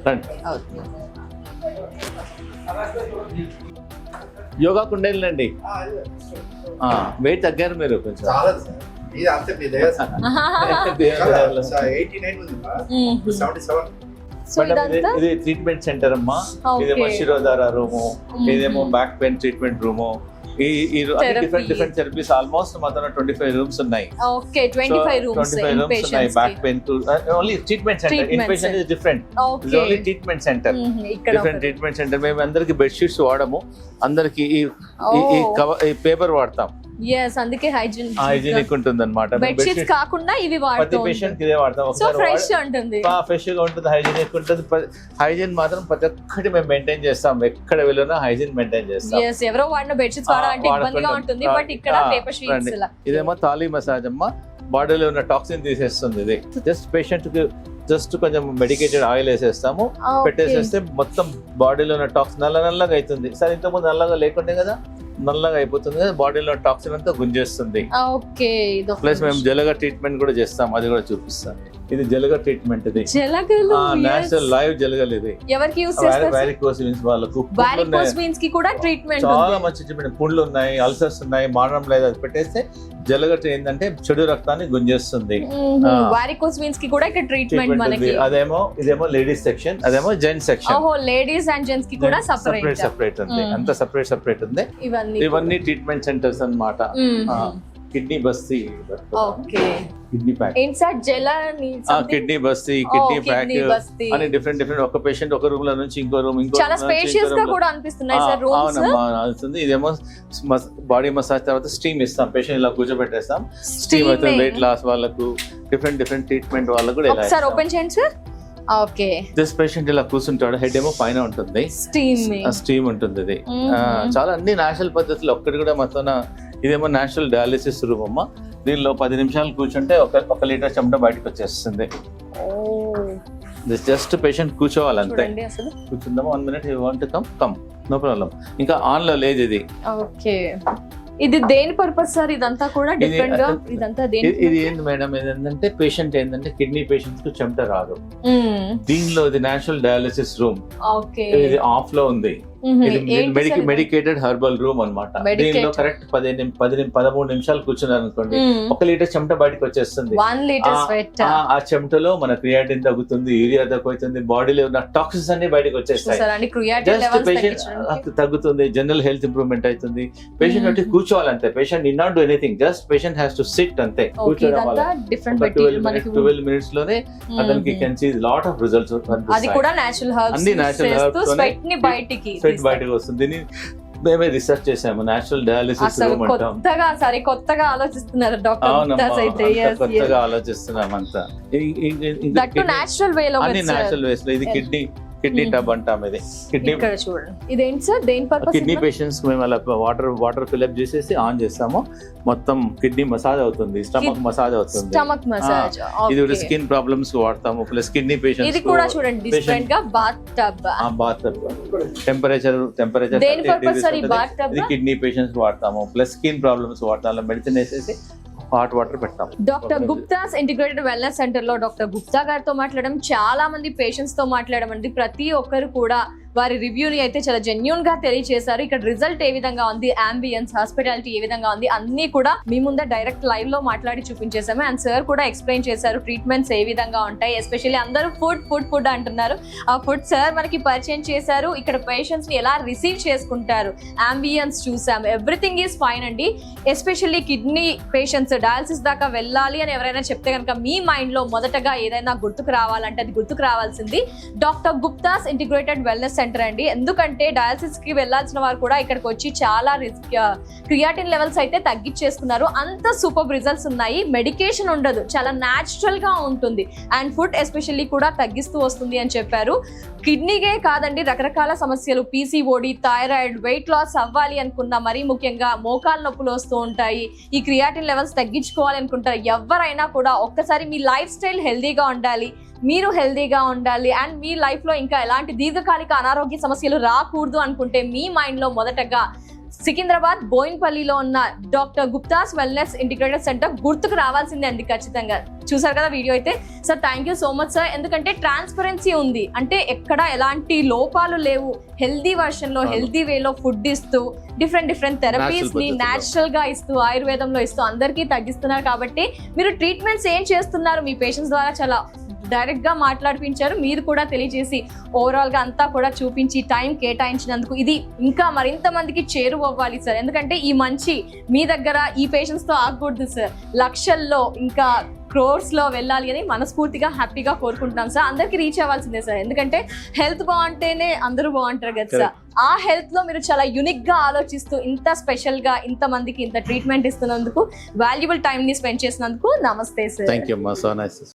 రండి. యోగా కుండేలండి. వెయిట్ తగ్గారు మీరు కొంచెం. ఇది ట్రీట్మెంట్ సెంటర్ అమ్మా. ఇదేమో శిరోధార రూము, ఇదేమో back pain treatment room. Different therapies almost మొత్తం 25 rooms ఉన్నాయి. ఓకే. 25 rooms ఉన్నాయి. Back pain only treatment centre. Inpatient is different. It's only treatment centre. Different treatment centre. మేము అందరికి బెడ్ షీట్స్ వాడము, అందరికి ఈ పేపర్ వాడతాం. yes అందుకే హైజీనిక్ ఉంటుంది అన్నమాట. బెడ్ షీట్స్ కాకుండా ఇవి వాడతాం. ప్రతి పేషెంట్ కి ఇదే వాడతాం. సో ఫ్రెష్ ఉంటుంది, ఫ్రెష్ గా ఉంటుంది, హైజీనిక్ ఉంటుంది. హైజీన్ మాత్రం ప్రతి ఒక్కటి మేము మెయింటైన్ చేస్తాం. ఎక్కడ వెళ్ళినా హైజీన్ మెయింటైన్ చేస్తాం. yes ఎవరో వాడిన బెడ్ షీట్స్ వాడాలంటే ఇబ్బందిగా ఉంటుంది, బట్ ఇక్కడ పేపర్ షీట్స్ లా. ఇదేమో తాళీ మసాజ్ అమ్మ. బాడీలో ఉన్న టాక్సిన్ తీసేస్తుంది. ఇది జస్ట్ పేషెంట్ కి జస్ట్ కొంచెం మెడికేటెడ్ ఆయిల్ వేసేస్తాము, పెట్టేసేస్తే మొత్తం బాడీలో ఉన్న టాక్సిన్ నల్లగా అవుతుంది. సార్ ఇంతకుముందు నల్లగా లేకుండే కదా, నల్లగా అయిపోతుంది కదా, బాడీలో టాక్సిన్ అంతా గుంజేస్తుంది. ప్లస్ మేము జలగా ట్రీట్మెంట్ కూడా చేస్తాం, అది కూడా చూపిస్తాం. ఇది జలగ ట్రీట్మెంట్. ఇది జలగలు నేచురల్ లైవ్ జలగలు. ఇది ఎవరికి యూస్ చేస్తారు? వారికోస్ వెయిన్స్ వాళ్ళకు. వారికోస్ వెయిన్స్ కి కూడా ట్రీట్మెంట్ చాలా మంచి ట్రీట్మెంట్. పుండ్లు ఉన్నాయి, అల్సర్స్ ఉన్నాయి, మారడం లేదు, అది పెట్టేస్తే జలగట్టు ఏంటంటే చెడు రక్తాన్ని గుంజేస్తుంది. వారికోస్ వెయిన్స్ కి కూడా ఇక్కడ ట్రీట్మెంట్ మనకి. ఇదేమో లేడీస్ సెక్షన్, అదేమో జెంట్స్ సెక్షన్. ఓహో, లేడీస్ అండ్ జెంట్స్ కి కూడా సెపరేట్ ఉంది. అంత సెపరేట్ ఉంది. ఇవన్నీ ట్రీట్మెంట్ సెంటర్స్ అన్నమాట. కిడ్నీ బస్తీ, కిడ్నీ ప్యాక్, కిడ్నీ బస్తీ, కిడ్నీ ప్యాక్ అని డిఫరెంట్ ఒక పేషెంట్ ఒక రూమ్ లో నుంచి ఇంకో రూమ్, చాలా స్పేషియస్ గా కూడా అనిపిస్తున్నాయి సార్ రూమ్స్. అవుతుంది. ఇదేమో బాడీ మసాజ్, తర్వాత స్టీమ్ ఇస్తాం. పేషెంట్ ఇలా కూర్చోబెట్టేస్తాం, స్టీమ్ అవుతుంది. వెయిట్ లాస్ వాళ్ళకు, డిఫరెంట్ ట్రీట్మెంట్ వాళ్ళకు కూడా ఇలా. సార్ ఓపెన్ చేయండి సార్. ఓకే, దిస్ పేషెంట్ ఇలా కూర్చుంటాడు, హెడ్ ఏమో పైన ఉంటుంది, స్టీమ్ ఉంటుంది. ఇది చాలా అన్ని నేచురల్ పద్ధతులు. ఒక్కటి కూడా మొత్తం. ఇదేమో నేచురల్ డయాలిసిస్ రూమ్ అమ్మ. దీనిలో 10 నిమిషాలు కూర్చుంటే ఒక లీటర్ చెమట బయటకు వచ్చేస్తుంది. జస్ట్ పేషెంట్ కూర్చోవాలి అంతే. కూర్చుందామా? 1 minute, you want to come, no problem. ఇంకా ఆన్ లో లేదు ఇది. ఓకే, ఇది దేని పర్పస్ సార్? ఇదంతా కూడా డిఫరెంట్ గా ఇదంతా దేని? ఇది ఏంటి మేడం, ఏంటంటే పేషెంట్ ఏంటంటే కిడ్నీ పేషెంట్స్ కు చెమట రాదు. దీనిలో ఇది నేచురల్ డయాలిసిస్ రూమ్. ఇది ఆఫ్ లో ఉంది. మెడికేటెడ్ హెర్బల్ రూమ్ అన్నమాట. దీనిలో కరెక్ట్ 13 నిమిషాలు కూర్చున్నారు అనుకోండి, 1 లీటర్ చెమట బయటకు వచ్చేస్తుంది. ఆ చెమటలో మన క్రియాటిన్ తగ్గుతుంది, యూరియా తగ్గుతుంది, బాడీలో ఉన్న టాక్సిన్స్ అన్ని బయటకు వచ్చేస్తాయి. జస్ట్ పేషెంట్ తగ్గుతుంది, జనరల్ హెల్త్ ఇంప్రూవ్మెంట్ అవుతుంది. పేషెంట్ అంటే కూర్చోవాలంతే. పేషెంట్ ని not do anything, just patient has to sit అంతే. కూర్చోవడం వల్ల 12 minutes లోనే అతనికి can see lot of results. అది కూడా నేచురల్ హెర్బ్స్, అన్ని నేచురల్ హెర్బ్స్ స్వెట్ ని బయటికి వస్తుంది. మేమే రిసర్చ్ చేసాము, నేచురల్ డయాలిసిస్ రూమ్ అంటాం. కొత్తగా ఆలోచిస్తున్నారు డాక్టర్. కొత్తగా ఆలోచిస్తున్నాం అంతా. నేచురల్ వేలో, అన్ని నేచురల్ వేస్ లో. ఇది కిడ్నీ టబ్ అంటాం. ఇది కిడ్నీ. ఇక్కడ చూడండి, ఇదేంటి సార్, దేని పర్పస్? కిడ్నీ పేషెంట్స్ కి మేము అలా వాటర్ ఫిల్అప్ చేసేసి ఆన్ చేస్తాము, మొత్తం కిడ్నీ మసాజ్ అవుతుంది, స్టమక్ మసాజ్ అవుతుంది. Stomach massage. ఇది స్కిన్ ప్రాబ్లమ్స్ కి వాడతాము, ప్లస్ కిడ్నీ పేషెంట్స్. ఇది కూడా చూడండి డిఫరెంట్ గా bath tub. Bath tub temperature దేని పర్పస్ సార్ ఈ బాత్ టబ్? ఇది కిడ్నీ పేషెంట్స్ వాడతాము, ప్లస్ స్కిన్ ప్రాబ్లమ్స్ వాడతాము. మెడిసిన్ వేసేసి హాట్ వాటర్ పెడతాం. Doctor Gupta's integrated wellness centre లో డాక్టర్ గుప్తా గారితో మాట్లాడడం, చాలా మంది పేషెంట్స్ తో మాట్లాడడం అండి. ప్రతి ఒక్కరు కూడా వారి రివ్యూని అయితే చాలా జెన్యూన్ గా తెలియజేశారు. ఇక్కడ రిజల్ట్ ఏ విధంగా ఉంది, అంబియన్స్, హాస్పిటాలిటీ ఏ విధంగా ఉంది, అన్ని కూడా మీ ముందే డైరెక్ట్ లైవ్ లో మాట్లాడి చూపించేసాము. అండ్ సార్ కూడా ఎక్స్ప్లెయిన్ చేశారు ట్రీట్మెంట్స్ ఏ విధంగా ఉంటాయి. ఎస్పెషల్లీ అందరూ ఫుడ్ అంటున్నారు. ఆ ఫుడ్ సార్ మనకి పరిచయం చేశారు. ఇక్కడ పేషెంట్స్ ని ఎలా రిసీవ్ చేసుకుంటారు, అంబియన్స్ చూసాము, ఎవ్రీథింగ్ ఈజ్ ఫైన్ అండి. ఎస్పెషల్లీ కిడ్నీ పేషెంట్స్ డయాలసిస్ దాకా వెళ్ళాలి అని ఎవరైనా చెప్తే కనుక మీ మైండ్ లో మొదటగా ఏదైనా గుర్తుకు రావాలంటే అది గుర్తుకు రావాల్సింది doctor Gupta's integrated wellness centre అండి. ఎందుకంటే డయాలసిస్ కి వెళ్లాల్సిన వారు కూడా ఇక్కడికి వచ్చి చాలా క్రియాటిన్ లెవెల్స్ అయితే తగ్గించేస్తున్నారు. అంత సూపర్ రిజల్ట్స్ ఉన్నాయి. మెడికేషన్ ఉండదు, చాలా న్యాచురల్ గా ఉంటుంది. అండ్ ఫుడ్ ఎస్పెషల్లీ కూడా తగ్గిస్తూ వస్తుంది అని చెప్పారు. కిడ్నీకే కాదండి, రకరకాల సమస్యలు, పీసీఓడి, థైరాయిడ్, వెయిట్ లాస్ అవ్వాలి అనుకున్నా, మరీ ముఖ్యంగా మోకాలు నొప్పులు వస్తూ ఉంటాయి, ఈ క్రియాటిన్ లెవెల్స్ తగ్గించుకోవాలి అనుకుంటారు. ఎవరైనా కూడా ఒక్కసారి మీ లైఫ్ స్టైల్ హెల్దీగా ఉండాలి, మీరు హెల్దీగా ఉండాలి, అండ్ మీ లైఫ్లో ఇంకా ఎలాంటి దీర్ఘకాలిక అనారోగ్య సమస్యలు రాకూడదు అనుకుంటే మీ మైండ్లో మొదటగా సికింద్రాబాద్ బోయిన్పల్లిలో ఉన్న doctor Gupta's wellness integrated centre గుర్తుకు రావాల్సిందే అండి ఖచ్చితంగా. చూసారు కదా వీడియో అయితే. Sir thank you so much sir. ఎందుకంటే ట్రాన్స్పరెన్సీ ఉంది, అంటే ఎక్కడ ఎలాంటి లోపాలు లేవు. హెల్దీ వర్షన్ లో, హెల్దీ వేలో ఫుడ్ ఇస్తూ, డిఫరెంట్ థెరపీస్ ని న్యాచురల్ గా ఇస్తూ, ఆయుర్వేదంలో ఇస్తూ అందరికీ తగ్గిస్తున్నారు. కాబట్టి మీరు ట్రీట్మెంట్స్ ఏం చేస్తున్నారు మీ పేషెంట్స్ ద్వారా చాలా డైరెక్ట్ గా మాట్లాడిపించారు. మీరు కూడా తెలియజేసి ఓవరాల్ గా అంతా కూడా చూపించి టైం కేటాయించినందుకు ఇది ఇంకా మరింత మందికి చేరువవ్వాలి సార్. ఎందుకంటే ఈ మంచి మీ దగ్గర ఈ పేషెంట్స్ తో ఆగకూడదు సార్, లక్షల్లో ఇంకా క్రోర్స్ లో వెళ్ళాలి అని మనస్ఫూర్తిగా హ్యాపీగా కోరుకుంటున్నాం సార్. అందరికి రీచ్ అవ్వాల్సిందే సార్, ఎందుకంటే హెల్త్ బాగుంటేనే అందరూ బాగుంటారు కదా సార్. ఆ హెల్త్ లో మీరు చాలా యూనిక్ గా ఆలోచిస్తూ ఇంత స్పెషల్ గా ఇంత మందికి ఇంత ట్రీట్మెంట్ ఇస్తున్నందుకు, వాల్యుబుల్ టైం ని స్పెండ్ చేసినందుకు నమస్తే సార్. థ్యాంక్ యూ అమ్మా, సో నైస్.